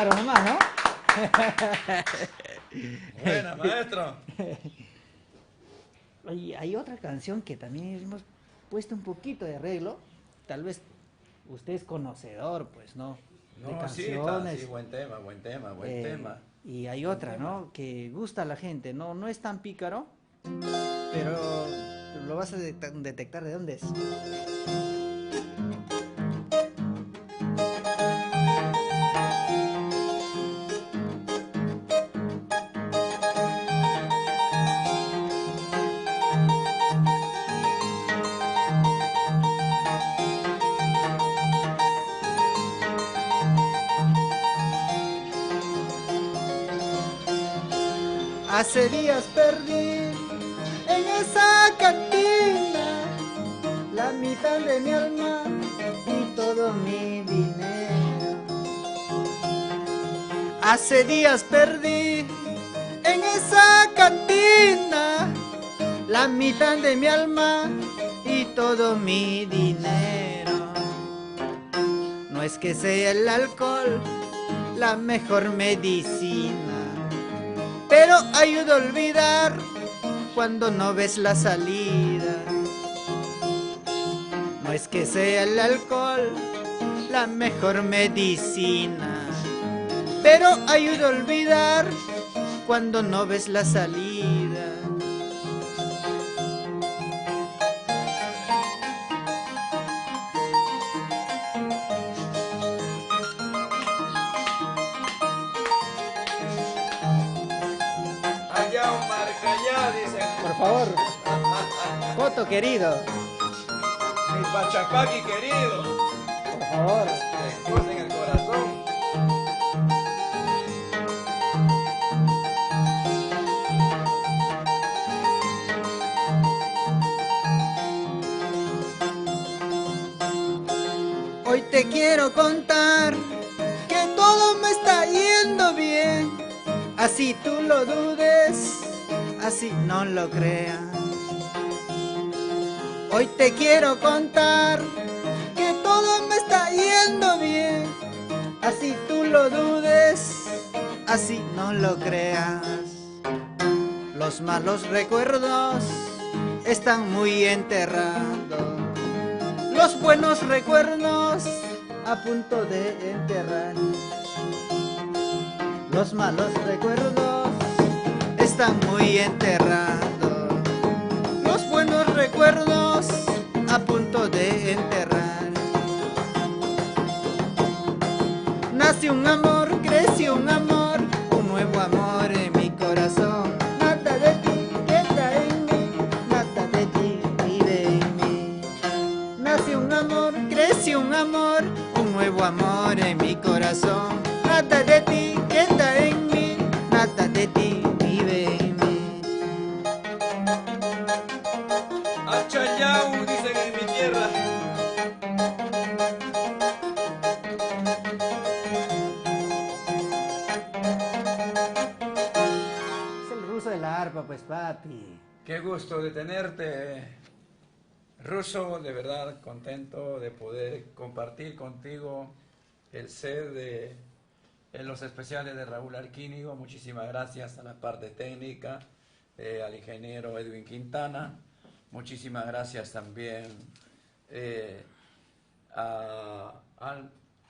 pícaro nomás, ¿no? Buena, maestro. Oye, hay otra canción que también hemos puesto un poquito de arreglo. Tal vez usted es conocedor, pues, ¿no? De No, canciones. sí, buen tema, buen tema. Y hay otra, ¿no? Que gusta a la gente, ¿no? No es tan pícaro, pero lo vas a detectar de dónde es. Hace días perdí en esa cantina la mitad de mi alma y todo mi dinero. Hace días perdí en esa cantina la mitad de mi alma y todo mi dinero. No es que sea el alcohol la mejor medicina, pero ayuda a olvidar cuando no ves la salida. No es que sea el alcohol la mejor medicina, pero ayuda a olvidar cuando no ves la salida. Allá un marcallá, dicen. Por favor, Coto querido, Mi pachapaqui querido. por favor. Cosa en el corazón. Hoy te quiero contar que todo me está yendo bien, así tú lo dudes, así no lo creas. Hoy te quiero contar que todo me está yendo bien, así tú lo dudes, así no lo creas. Los malos recuerdos están muy enterrados, los buenos recuerdos a punto de enterrar. Los malos recuerdos están muy enterrados, los buenos recuerdos a punto de enterrar. Nace un amor, creció un amor, un nuevo amor en mi corazón. Nada de ti queda en mí, nada de ti vive en mí. Nace un amor, creció un amor, un nuevo amor en mi corazón. Nada de ti queda en mí, nada de ti vive en mí. Achayau, dicen en mi tierra. Es el ruso de la arpa, pues, papi. Qué gusto de tenerte, Ruso, de verdad contento de poder compartir contigo el set de en los especiales de Raúl Arquínigo. Muchísimas gracias a la parte técnica, al ingeniero Edwin Quintana. Muchísimas gracias también a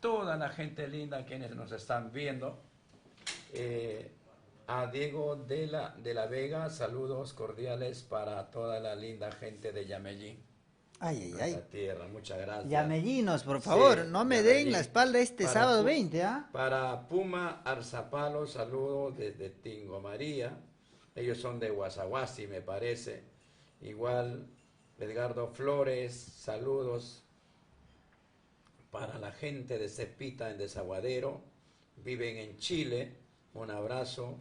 toda la gente linda quienes nos están viendo. A Diego de la Vega, saludos cordiales para toda la linda gente de Yamellí. Ay, ay, ay. Nuestra tierra, muchas gracias. Yamellinos, por favor, Sí, no me Yamellí. den la espalda este Para sábado Pu- 20, ¿ah? Para Puma Arzapalo, saludos desde Tingo María. Ellos son de Guasaguasi, me parece. Igual, Edgardo Flores, saludos para la gente de Cepita en Desaguadero. Viven en Chile. Un abrazo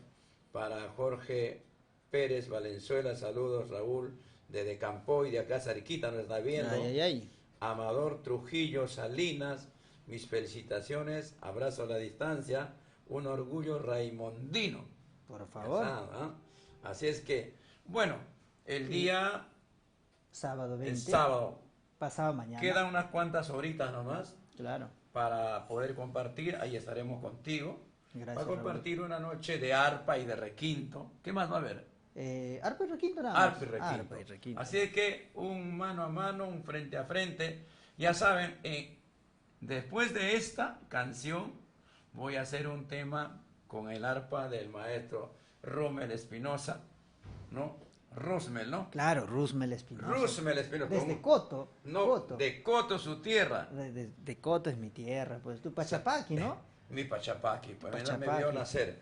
para Jorge Pérez Valenzuela, saludos Raúl desde Campoy, de acá cerquita nos está viendo. Ay, ay, ay. Amador Trujillo Salinas, mis felicitaciones, abrazo a la distancia, un orgullo raimondino. Por favor. ¿Ah? Así es que, bueno, el día, Sábado 20. el sábado, Pasado mañana. quedan unas cuantas horitas nomás Claro. para poder compartir, ahí estaremos contigo. Gracias, Va a compartir una noche de arpa y de requinto. ¿Qué más va a haber? Arpa y requinto nada más. Arpa y requinto. Arpa y requinto. Así es que un mano a mano, un frente a frente. Ya saben, después de esta canción voy a hacer un tema con el arpa del maestro Rommel Espinosa, ¿no? Rusmel, ¿no? Claro, Rusmel Espinosa. Rusmel Espinosa. Desde Coto. No, Coto. de Coto, su tierra. De Coto es mi tierra, pues tú Pachapaqui, ¿no? Mi Pachapaqui, pues me Pachapaqui. vio nacer.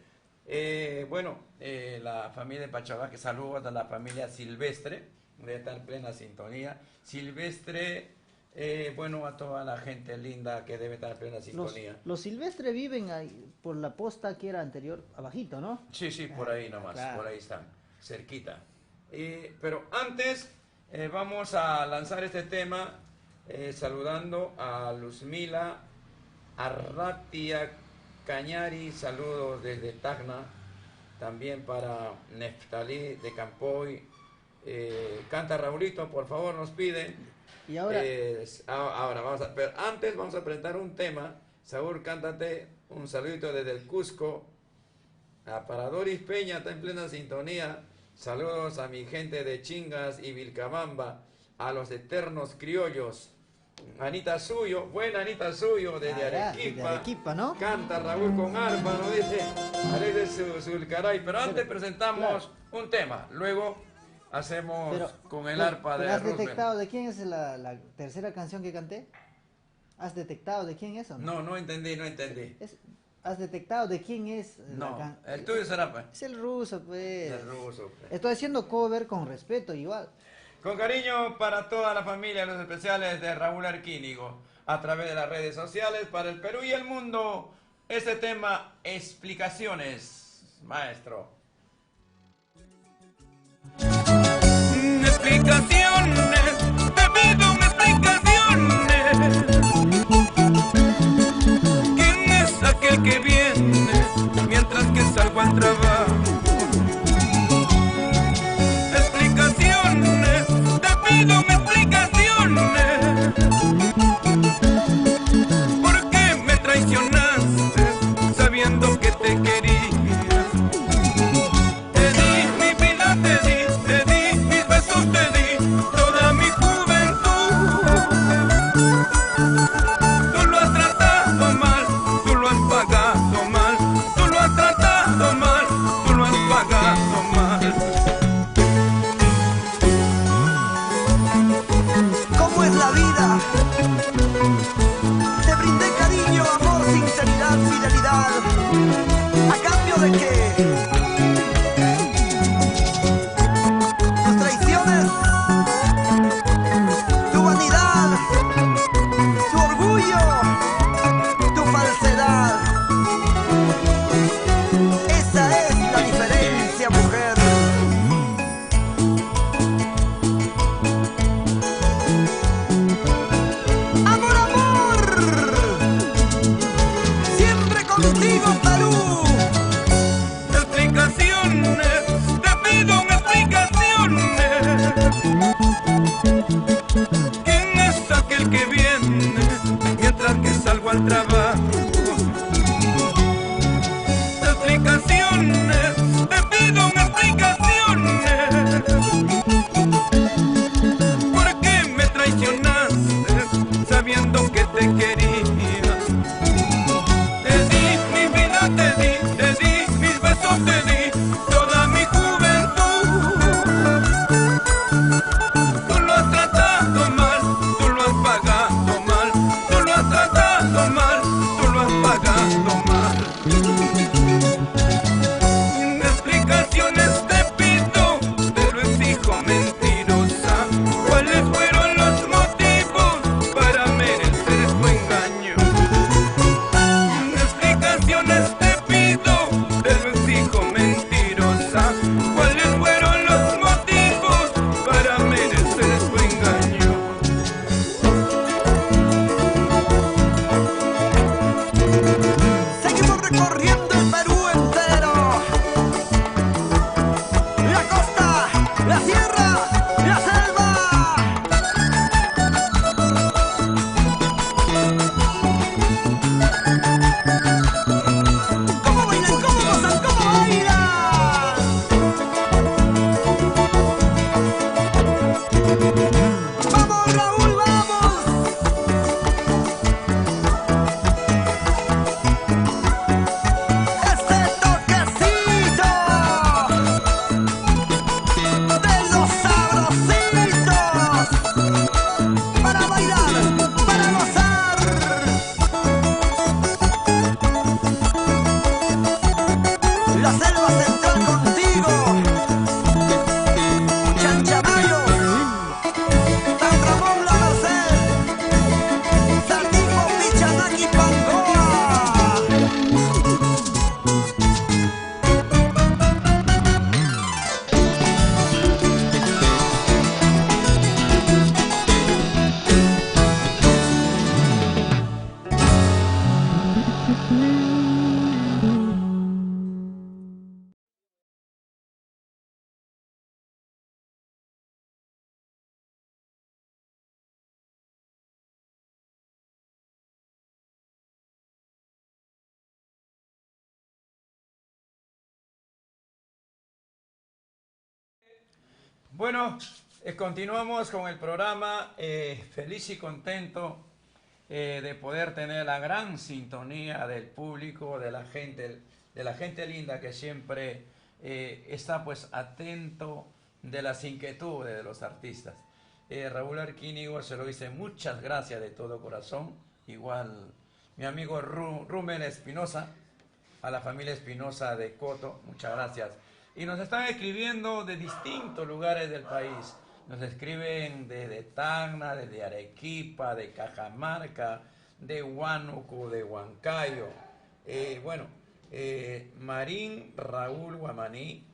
La familia de Pachapaqui, saludos a la familia Silvestre, debe estar en plena sintonía. Silvestre, a toda la gente linda que debe estar en plena sintonía. Los Silvestre viven ahí por la posta que era anterior, abajito, ¿no? Sí, por ahí nomás, claro. por ahí están, cerquita. Pero antes vamos a lanzar este tema saludando a Luzmila Arratia Cañari, saludos desde Tacna, también para Neftalí de Campoy. Canta Raulito, por favor, nos piden. Y ahora, pero antes vamos a presentar un tema. Saúl, cántate un saludito desde el Cusco. Para Doris Peña, está en plena sintonía. Saludos a mi gente de Chingas y Vilcabamba, a los eternos criollos. Anita Suyo, buena Anita Suyo, desde Arequipa. desde Arequipa, ¿no? Canta Raúl con arpa, nos dice Alex Zulcaray. Pero antes presentamos un tema, luego hacemos con el arpa de ¿Has Roosevelt. detectado de quién es la tercera canción que canté? ¿Has detectado de quién es o no? No entendí. ¿Has detectado de quién es No, el tuyo será pues. Es el ruso, pues. El ruso, pues. Estoy haciendo cover con respeto, igual. Con cariño para toda la familia, los especiales de Raúl Arquínigo, a través de las redes sociales para el Perú y el mundo. Este tema, explicaciones, maestro. Explicaciones, te pido explicaciones. ¿Quién es aquel que viene mientras que salgo al trabajo? Explicaciones, te pido explicaciones. ¿Por qué me traicionaste sabiendo que te quería? Te di mi vida, te di mis besos, te di toda mi juventud. Tú lo has tratado mal, tú lo has pagado mal. Tú lo has tratado mal, tú lo has pagado mal. ¿Cómo es la vida? Te brindé cariño, amor, sinceridad, fidelidad. ¿A cambio de qué? Tus traiciones, tu vanidad, tu orgullo, tu falsedad. Esa es la diferencia, mujer. Amor, amor. Bueno, continuamos con el programa, feliz y contento de poder tener la gran sintonía del público, de la gente linda que siempre está pues atento de las inquietudes de los artistas. Raúl Arquínigo se lo dice muchas gracias de todo corazón, igual mi amigo Rumel Espinosa, a la familia Espinosa de Coto, muchas gracias. Y nos están escribiendo de distintos lugares del país. Nos escriben desde Tacna, desde Arequipa, de Cajamarca, de Huánuco, de Huancayo. Marín Raúl Guamaní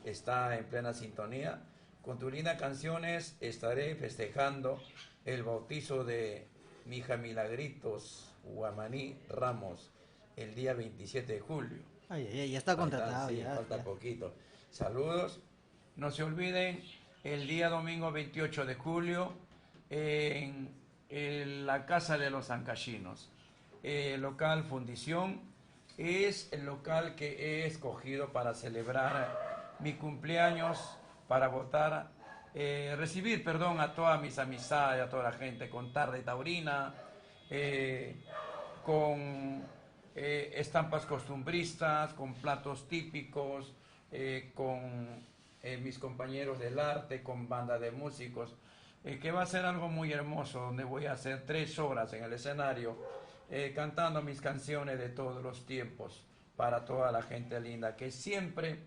está en plena sintonía. Con tus lindas canciones estaré festejando el bautizo de mi hija Milagritos Guamaní Ramos el día 27 de julio. Ay, ya está contratado. Falta poquito. Saludos. No se olviden, el día domingo 28 de julio en la Casa de los Ancachinos. Local Fundición es el local que he escogido para celebrar mi cumpleaños, para recibir a todas mis amistades, a toda la gente con tarde taurina, con estampas costumbristas, con platos típicos, con mis compañeros del arte, con banda de músicos, que va a ser algo muy hermoso, donde voy a hacer 3 horas en el escenario, cantando mis canciones de todos los tiempos, para toda la gente linda que siempre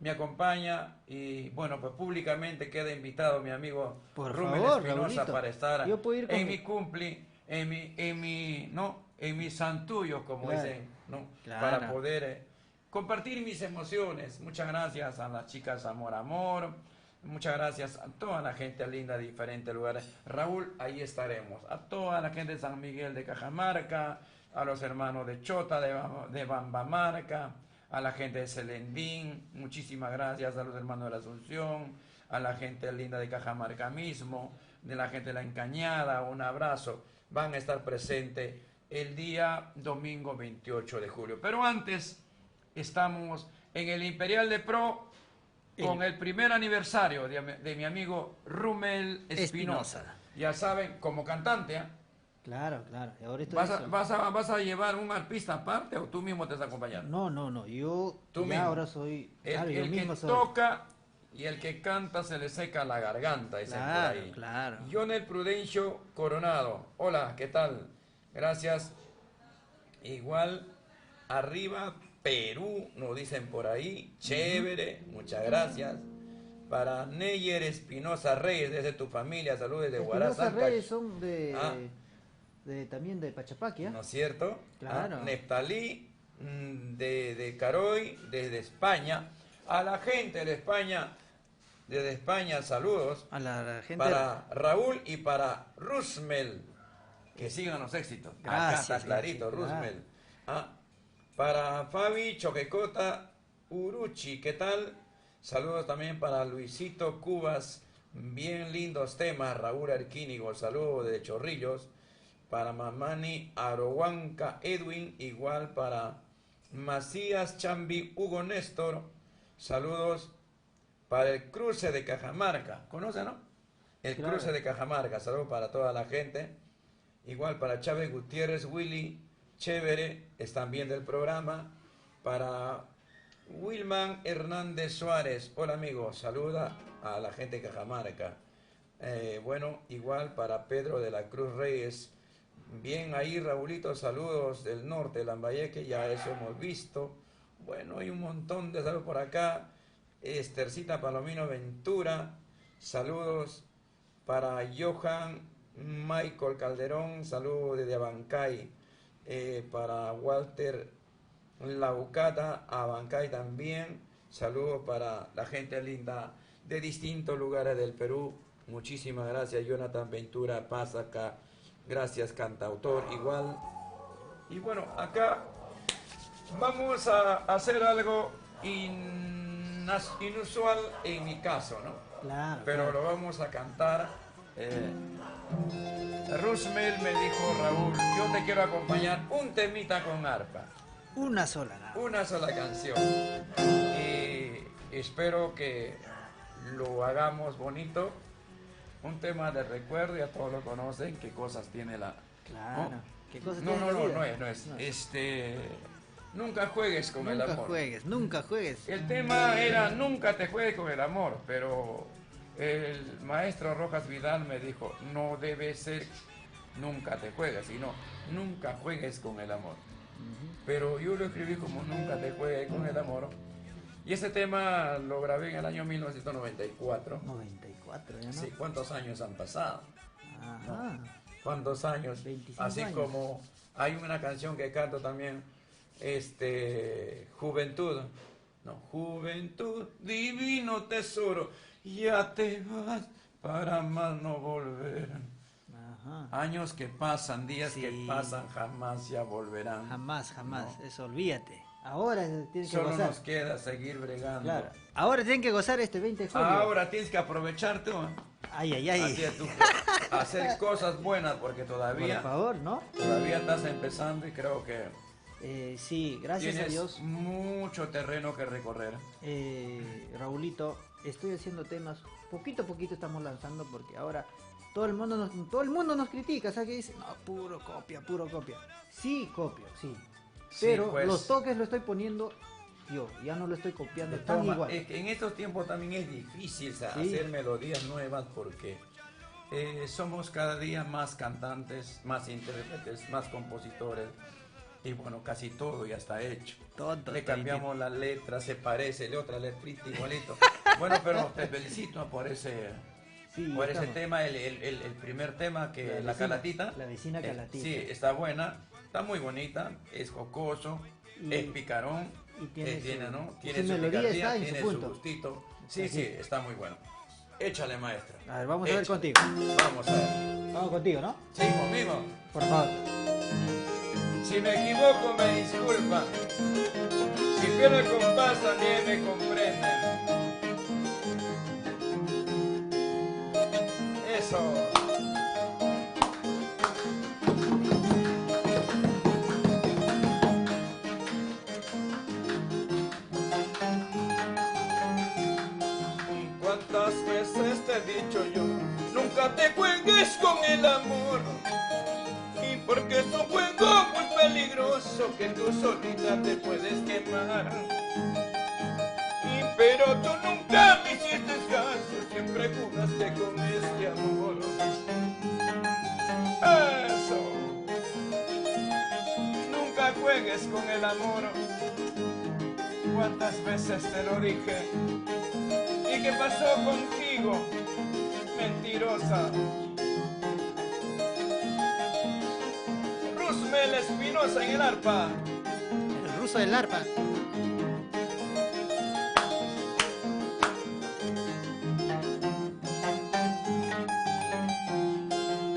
me acompaña. Y bueno, pues públicamente queda invitado mi amigo Rubén Espinosa para estar en mi cumple, en mis santullos, como dicen, ¿no? Claro. Para poder compartir mis emociones. Muchas gracias a las chicas Amor Amor, muchas gracias a toda la gente linda de diferentes lugares. Raúl, ahí estaremos. A toda la gente de San Miguel de Cajamarca, a los hermanos de Chota, de Bambamarca, a la gente de Celendín, muchísimas gracias, a los hermanos de la Asunción, a la gente linda de Cajamarca mismo, de la gente de la Encañada, un abrazo. Van a estar presentes el día domingo 28 de julio. Pero antes, estamos en el Imperial de Pro con el primer aniversario de mi amigo Rumel Espinosa. Ya saben, como cantante, ¿eh? Claro. Y ahora ¿Vas a llevar un arpista aparte o tú mismo te vas a acompañar? No. Yo tú mismo. Ahora soy... El que toca y el que canta se le seca la garganta, dicen por ahí. Claro. Jonel Prudencio Coronado. Hola, ¿qué tal? Gracias. Igual, arriba Perú, nos dicen por ahí. Chévere, muchas gracias. Para Neyer Espinosa Reyes, desde tu familia, saludos de Huaraz. Espinosa Reyes son también de Pachapaquia. ¿No es cierto? Claro. Neftalí, de Caroy, desde España. A la gente de España, desde España, saludos. A la gente. Para Raúl y para Rusmel. Que sigan los éxitos. Gracias, acá está clarito, Rusmel. Para Fabi Choquecota Uruchi, ¿qué tal? Saludos también para Luisito Cubas. Bien lindos temas, Raúl Arquínigo. Saludos de Chorrillos. Para Mamani Arohuanca Edwin. Igual para Macías Chambi Hugo Néstor. Saludos para el Cruce de Cajamarca. ¿Conocen, no? El Claro. Cruce de Cajamarca. Saludos para toda la gente. Igual para Chávez Gutiérrez, Willy, chévere, están viendo el programa. Para Wilman Hernández Suárez, hola amigos, saluda a la gente de Cajamarca. Igual para Pedro de la Cruz Reyes. Bien ahí, Raulito, saludos del norte de Lambayeque, ya eso hemos visto. Bueno, hay un montón de saludos por acá. Estercita Palomino Ventura, saludos para Johan Michael Calderón, saludos desde Abancay. Para Walter Laucata, Abancay también, saludos para la gente linda de distintos lugares del Perú. Muchísimas gracias, Jonathan Ventura Paz acá, gracias cantautor igual. Y bueno, acá vamos a hacer algo inusual en mi caso, ¿no? Claro. Pero lo vamos a cantar. Rusmel me dijo, Raúl, yo te quiero acompañar un temita con arpa. Una sola, nada. Una sola canción. Y espero que lo hagamos bonito. Un tema de recuerdo, ya todos lo conocen, qué cosas tiene la... Claro. ¿Qué cosas No, tiene no, la no, vida? no es. Nunca juegues con el Nunca amor. juegues, nunca juegues. El tema era nunca te juegues con el amor, pero el maestro Rojas Vidal me dijo, no debe ser nunca te juegues, sino nunca juegues con el amor. Pero yo lo escribí como nunca te juegues con el amor. Y ese tema lo grabé en el año 1994. 94, ya no. Sí, ¿cuántos años han pasado? Ajá. ¿Cuántos años? 25 Así años. como hay una canción que canto también, Juventud. No, Juventud, divino tesoro, ya te vas para más no volver. Ajá. Años que pasan, días Sí. que pasan, jamás ya volverán. Jamás, jamás. Eso, olvídate. Ahora tienes que Solo gozar. nos queda seguir bregando. Claro. Ahora tienen que gozar este 20 de julio. Ahora tienes que aprovechar tú, Ay, ay, ay. así es tú, hacer cosas buenas porque Por todavía favor, ¿no? estás empezando y creo que Sí, gracias tienes a Dios. mucho terreno que recorrer. Raulito, estoy haciendo temas, poquito a poquito estamos lanzando porque ahora todo el mundo nos critica, ¿sabes qué dice? No, puro copia, puro copia. Sí, copio, sí. Sí, Pero pues. los toques lo estoy poniendo yo, ya no lo estoy copiando De tan toma, igual. es que en estos tiempos también es difícil Sí. hacer melodías nuevas porque somos cada día más cantantes, más intérpretes, más compositores y bueno, casi todo ya está hecho. Tonto, Le estoy cambiamos la letra, se parece de otra letrita igualito. Bueno, pero te felicito por ese, Sí, por ese estamos. tema, el primer tema que la vecina, calatita. La vecina calatita. Sí, está buena, está muy bonita, es jocoso, Y- es picarón, y tiene su- ¿no? y Tiene su su melodía picardía, está en su tiene punto. gustito. Sí, Así. sí, está muy bueno. Échale, maestra. A ver, vamos a ver Échale. contigo. Vamos a ver. Vamos contigo, ¿no? Sí, conmigo. Por favor. Si me equivoco, me disculpa. Si pierdo el compás, también me comprenden. Eso. ¿Cuántas veces te he dicho yo? Nunca te juegues con el amor. Y porque es un juego muy peligroso que tú solita te puedes quemar. Pero tú nunca me hiciste caso, siempre jugaste con este amor. Eso. Nunca juegues con el amor. ¿Cuántas veces te lo dije? ¿Y qué pasó contigo, mentirosa? Rusmel Espinosa en el arpa. El ruso del arpa.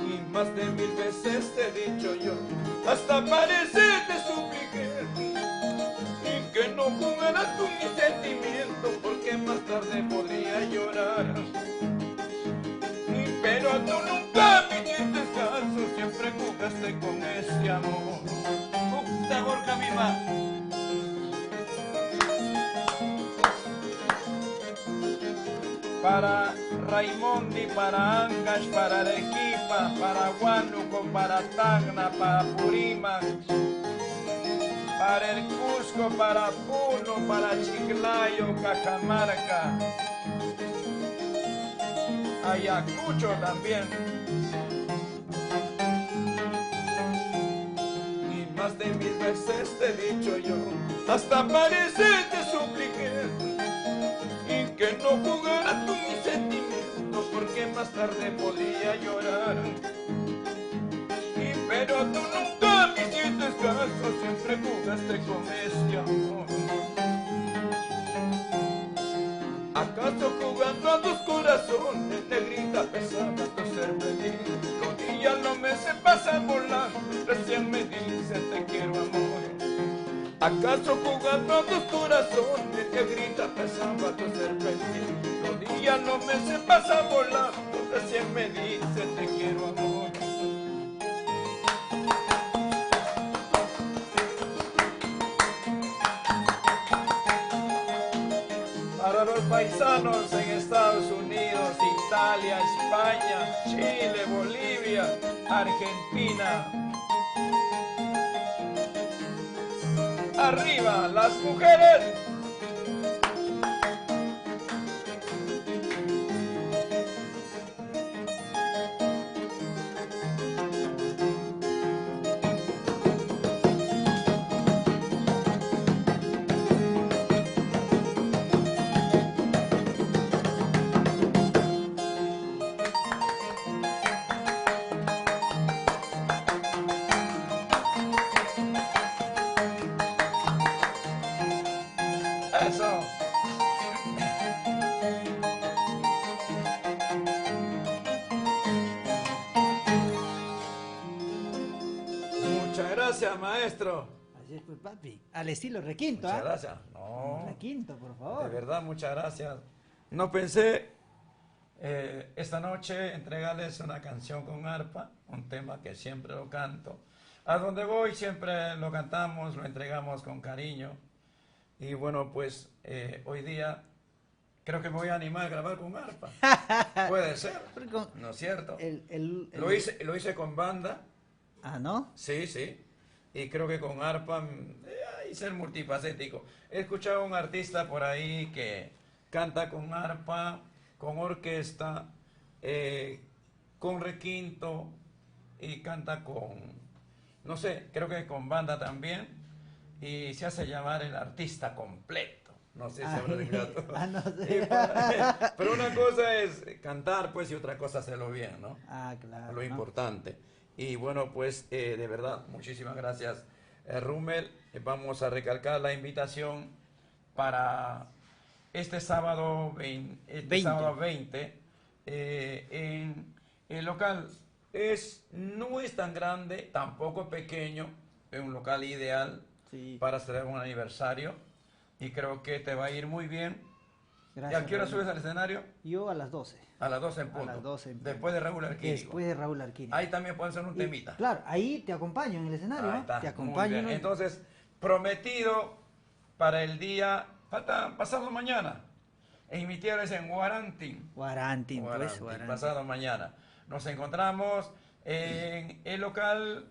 Y más de 1000 veces te he dicho yo, hasta parece te supliqué, y que no jugaras con mi sentimiento, porque más tarde podría llorar. Pero tú nunca me hiciste caso, siempre jugaste con ese amor. Puta Borja Viva. Para Raimondi, para Ancash, para Arequipa, para Huánuco, para Tacna, para Purímac, para el Cusco, para Puno, para Chiclayo, Cajamarca, Ayacucho también. Y más de 1000 veces te he dicho yo, hasta parece te supliqué, y que no jugaras con mis sentimientos, porque más tarde podía llorar. Pero tú nunca me hiciste caso, siempre jugaste con ese amor. ¿Acaso jugando a tus corazones, negrita, pesaba tu ser feliz? Los días no me se pasan volando, recién me dice te quiero amor. ¿Acaso jugando a tus corazones, negrita, pesaba tu ser feliz? Los días no me se pasan volando, recién me dice te quiero amor. Para los paisanos en Estados Italia, España, Chile, Bolivia, Argentina. Arriba las mujeres. Eso. Muchas gracias, maestro. Así es, pues, papi. Al estilo requinto, Muchas ¿ah? gracias. No, Requinto, por favor. de verdad, muchas gracias. No pensé esta noche entregarles una canción con arpa, un tema que siempre lo canto. A donde voy siempre lo cantamos, lo entregamos con cariño. Y bueno, pues hoy día creo que me voy a animar a grabar con arpa. Puede ser, Porque con ¿no es cierto? el- Lo hice con banda, Ah, ¿no? sí, sí. Y creo que con arpa hay ser multifacético. He escuchado a un artista por ahí que canta con arpa, con orquesta, con requinto y canta con, no sé, creo que con banda también. Y se hace llamar el artista completo. No sé si habrá escuchado. No sé. Pero una cosa es cantar, pues, y otra cosa hacerlo bien, ¿no? Ah, claro. Lo ¿no? importante. Y bueno, pues de verdad, muchísimas gracias, Rummel. Vamos a recalcar la invitación para este sábado 20, sábado 20 en el local. No es tan grande, tampoco pequeño, es un local ideal Sí. para celebrar un aniversario y creo que te va a ir muy bien. ¿Y Gracias, a qué hora Raúl. subes al escenario? Yo a las 12. A las 12 en A punto. las 12 en punto. Después de Raúl Arquínigo. Después de Raúl Arquínigo. Ahí también pueden hacer un Y, temita. claro, ahí te acompaño en el escenario. Ahí ¿no? está, Te muy acompaño. bien. ¿no? Entonces, prometido para el día, falta pasado mañana. En mi tierra es en Huarantín. Guarantín, pues, Guarantín, Guarantín. pasado mañana. Nos encontramos en el local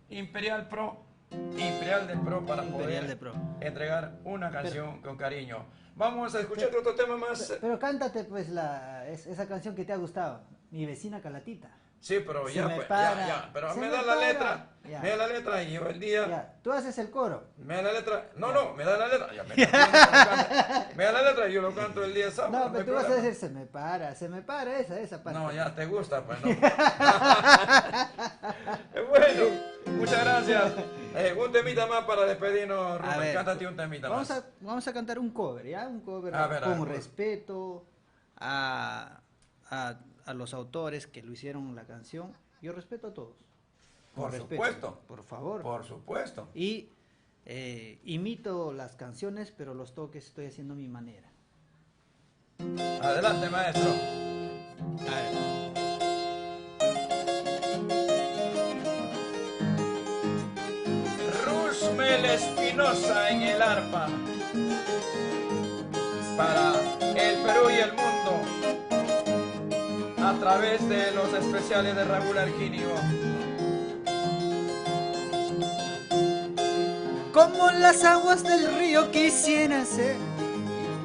Imperial del Pro para Imperial poder de Pro. entregar una canción con cariño. Vamos a escuchar otro tema más. Pero cántate, pues, esa canción que te ha gustado. Mi vecina Calatita. Sí, pero Se ya, me pues, para, ya. Pero se me me da la para. letra. Ya. Me da la letra y yo el día. Ya, tú haces el coro. Me da la letra. No, me da la letra. Ya, me da la letra y yo lo canto el día sábado. No, hay pero tú vas a problema. decir, se me para esa parte. No, ya te gusta, pues no. Bueno, muchas gracias. Un temita más para despedirnos, A Rubén. ver, Cántate un temita vamos más. vamos a cantar un cover, ¿ya? Un cover A ver, con pues. respeto a los autores que lo hicieron la canción. Yo respeto a todos. Con Por respeto, supuesto. Por favor. Por supuesto. Y imito las canciones, pero los toques estoy haciendo a mi manera. Adelante, maestro. Rusmel Espinosa en el arpa. Para el Perú y el mundo. A través de los especiales de Raúl Arquínigo. Como las aguas del río quisiera ser,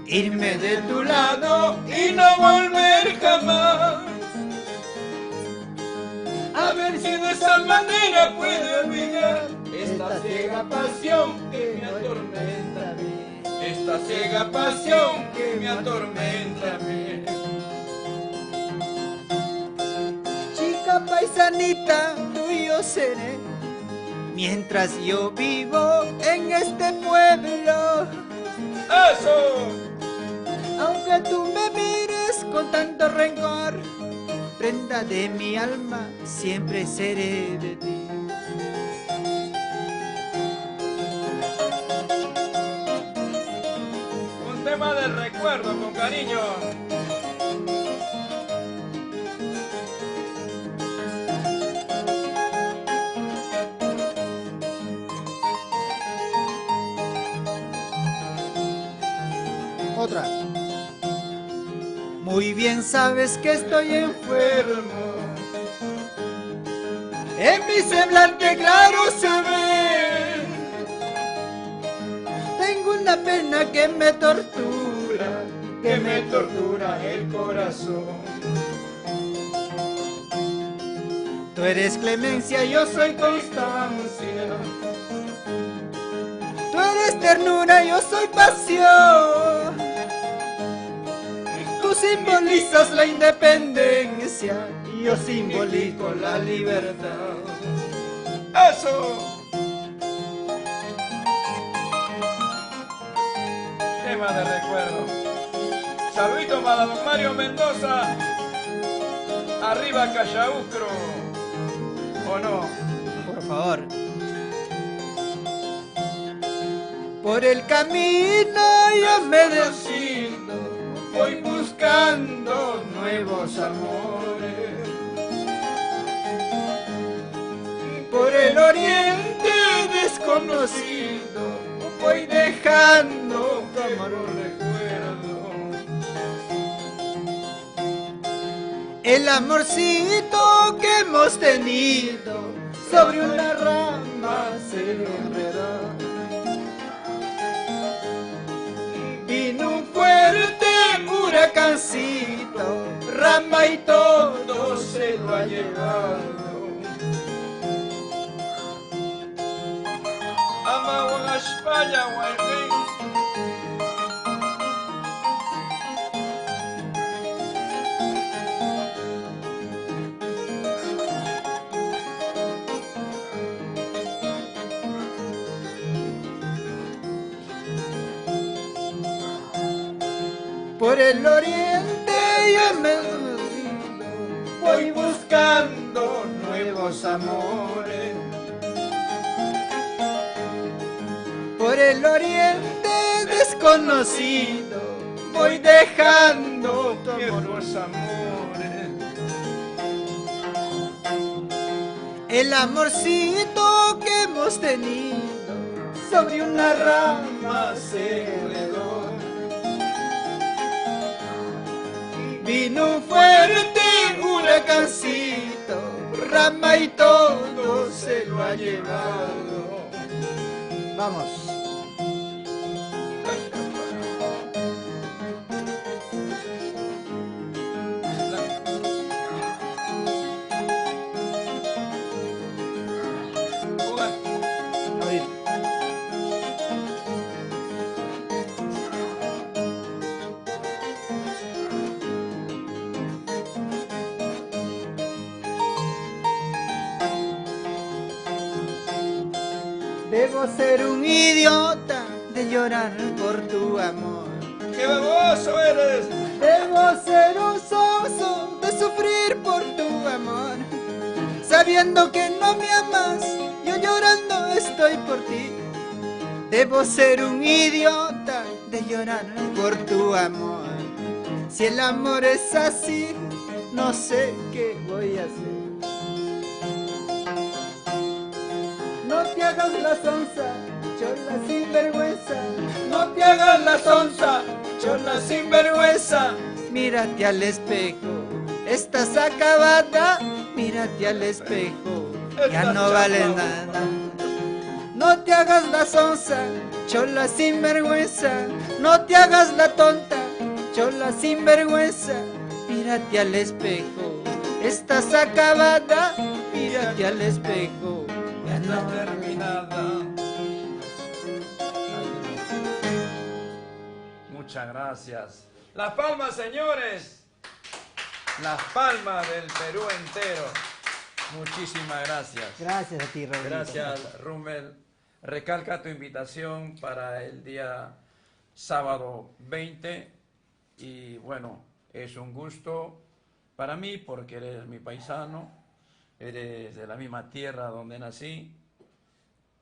irme de tu lado y no volver jamás. A ver si de esa manera puedo olvidar esta ciega pasión que me atormenta a mí. Esta ciega pasión que me atormenta a mí. Chica paisanita, tuyo seré, mientras yo vivo en este pueblo. ¡Eso! Aunque tú me mires con tanto rencor, prenda de mi alma, siempre seré de ti. Un tema del recuerdo con cariño. Otra. Muy bien sabes que estoy enfermo. En mi semblante claro se ve. Tengo una pena que me tortura el corazón. Tú eres clemencia, yo soy constancia. Tú eres ternura, yo soy pasión. Tú simbolizas la independencia y yo simbolizo la libertad. ¡Eso! Tema de recuerdo. Saludito para don Mario Mendoza. Arriba Cachaucro. ¿O no? Por favor. Por el camino yo me decido, voy buscando nuevos amores. Por el oriente desconocido, voy dejando como recuerdo. El amorcito que hemos tenido sobre una rama se enredó. Vino un fuerte huracancito, rama y todo se lo ha llevado. Ama España, Guaymín. Por el oriente yo me voy buscando nuevos amores. Por el oriente desconocido voy dejando nuevos amores. El amorcito que hemos tenido sobre una rama se enredó. Vino un fuerte huracancito, rama y todo se lo ha llevado. Vamos. Debo ser un idiota de llorar por tu amor. ¡Qué baboso eres! Debo ser un soso de sufrir por tu amor. Sabiendo que no me amas, yo llorando estoy por ti. Debo ser un idiota de llorar por tu amor. Si el amor es así, no sé qué voy a hacer. No te hagas la sonza, chola sinvergüenza. No te hagas la sonza, chola sinvergüenza. Mírate al espejo, estás acabada. Mírate al espejo, ya no vale nada. No te hagas la sonza, chola sinvergüenza. No te hagas la tonta, chola sinvergüenza. Mírate al espejo, estás acabada. Mírate al espejo, ya no Terminada. Muchas gracias. Las palmas, señores. Las palmas del Perú entero. Muchísimas gracias. Gracias a ti, Raúl. Gracias, Rummel. Recalca tu invitación para el día sábado 20. Y bueno, es un gusto para mí porque eres mi paisano. Eres de la misma tierra donde nací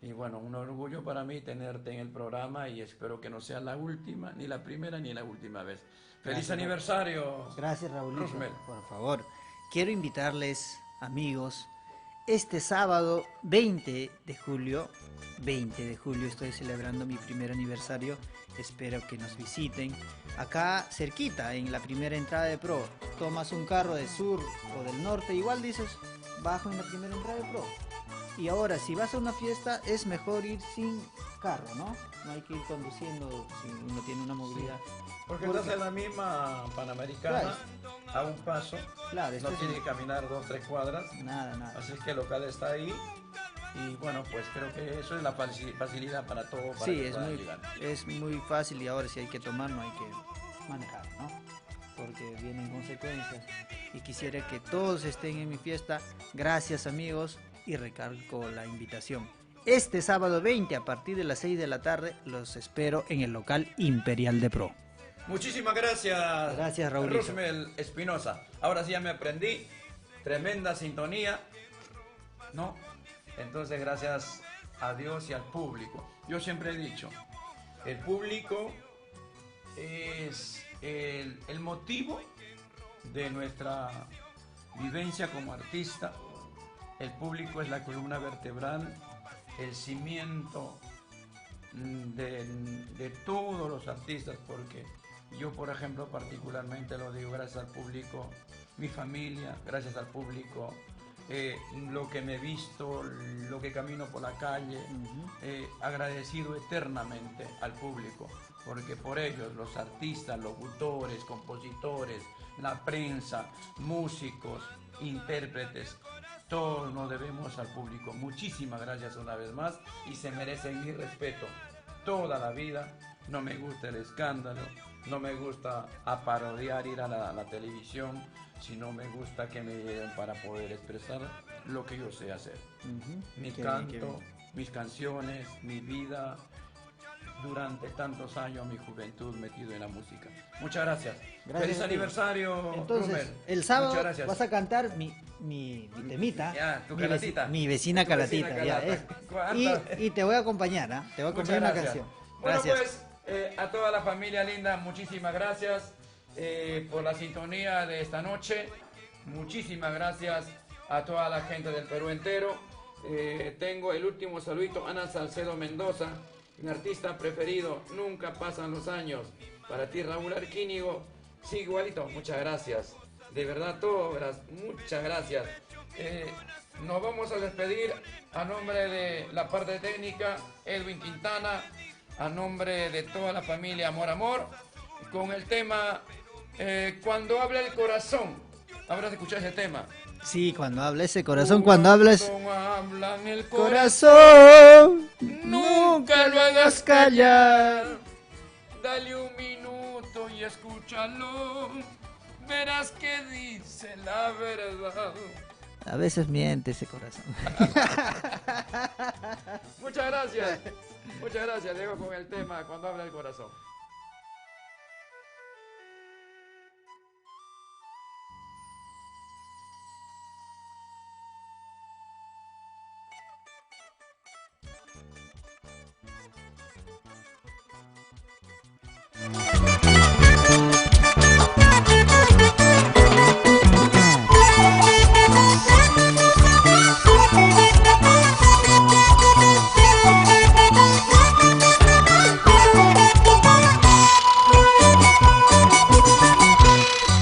y bueno, un orgullo para mí tenerte en el programa y espero que no sea la última, ni la primera ni la última vez. ¡Feliz aniversario! Gracias, Raúlito. Rummel. Por favor, quiero invitarles, amigos, este sábado 20 de julio estoy celebrando mi primer aniversario. Espero que nos visiten. Acá cerquita, en la primera entrada de Pro, tomas un carro del sur o del norte, igual dices, bajo en la primera entrada de Pro. Y ahora, si vas a una fiesta, es mejor ir sin carro, ¿no? No hay que ir conduciendo si uno tiene una movilidad. Porque estás en la misma Panamericana, a un paso, Claro, no tiene que caminar 2 o 3 cuadras, Nada. así es que el local está ahí. Y bueno, pues creo que eso es la facilidad para todo, para Sí, que puedan llegar. es muy fácil, y ahora si hay que tomar no hay que manejar, ¿no? Porque vienen consecuencias. Y quisiera que todos estén en mi fiesta. Gracias, amigos, y recalco la invitación. Este sábado 20 a partir de las 6 de la tarde los espero en el local Imperial de Pro. Muchísimas gracias. Gracias, Raulito. Roosmel Espinosa. Ahora sí ya me aprendí. Tremenda sintonía, ¿no? Entonces, gracias a Dios y al público. Yo siempre he dicho, el público es el motivo de nuestra vivencia como artista. El público es la columna vertebral, el cimiento de todos los artistas, porque yo, por ejemplo, particularmente lo digo, gracias al público, mi familia, gracias al público, lo que me he visto, lo que camino por la calle, agradecido eternamente al público, porque por ellos, los artistas, locutores, compositores, la prensa, músicos, intérpretes, todos nos debemos al público. Muchísimas gracias una vez más, y se merecen mi respeto toda la vida. No me gusta el escándalo, no me gusta parodiar, ir a la televisión, sino me gusta que me lleven para poder expresar lo que yo sé hacer. Mi canto, mis canciones, mi vida, durante tantos años, mi juventud metido en la música. Muchas gracias. Feliz aniversario. Entonces, Roosmel. el sábado Muchas gracias. vas a cantar mi temita. Ya, tu mi calatita. mi vecina Tu calatita. vecina ya, calata. ¿Cuántas? y te voy a acompañar, ¿ah? Te voy a Muchas acompañar una gracias. canción. Bueno, Gracias. pues, a toda la familia linda, muchísimas gracias por la sintonía de esta noche. Muchísimas gracias a toda la gente del Perú entero. Tengo el último saludito, Ana Salcedo Mendoza, mi artista preferido. Nunca pasan los años. Para ti, Raúl Arquínigo, sí, igualito. Muchas gracias. De verdad, muchas gracias. Nos vamos a despedir a nombre de la parte técnica, Edwin Quintana, a nombre de toda la familia Amor Amor, con el tema Cuando habla el corazón. Habrás escuchado ese tema. Sí, cuando habla ese corazón, cuando hablas hablan el corazón, nunca lo hagas callar. Dale un minuto y escúchalo. Verás que dice la verdad. A veces miente ese corazón. Muchas gracias. Muchas gracias. Dejo con el tema Cuando habla el corazón.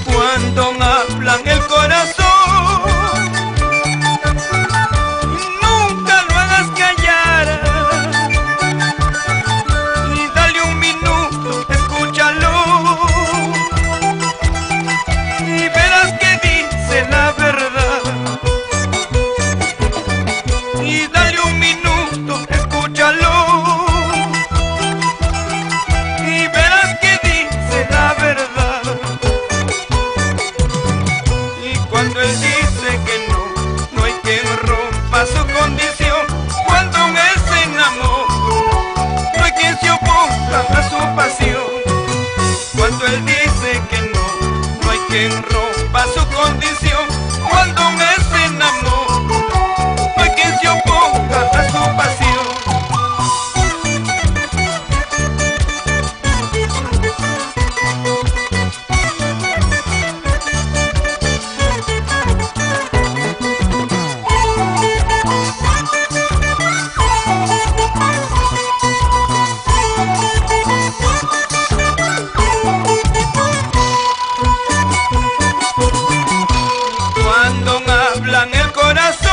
Cuando hablan el corazón, nunca lo hagas callar. Y dale un minuto, escúchalo. corazón.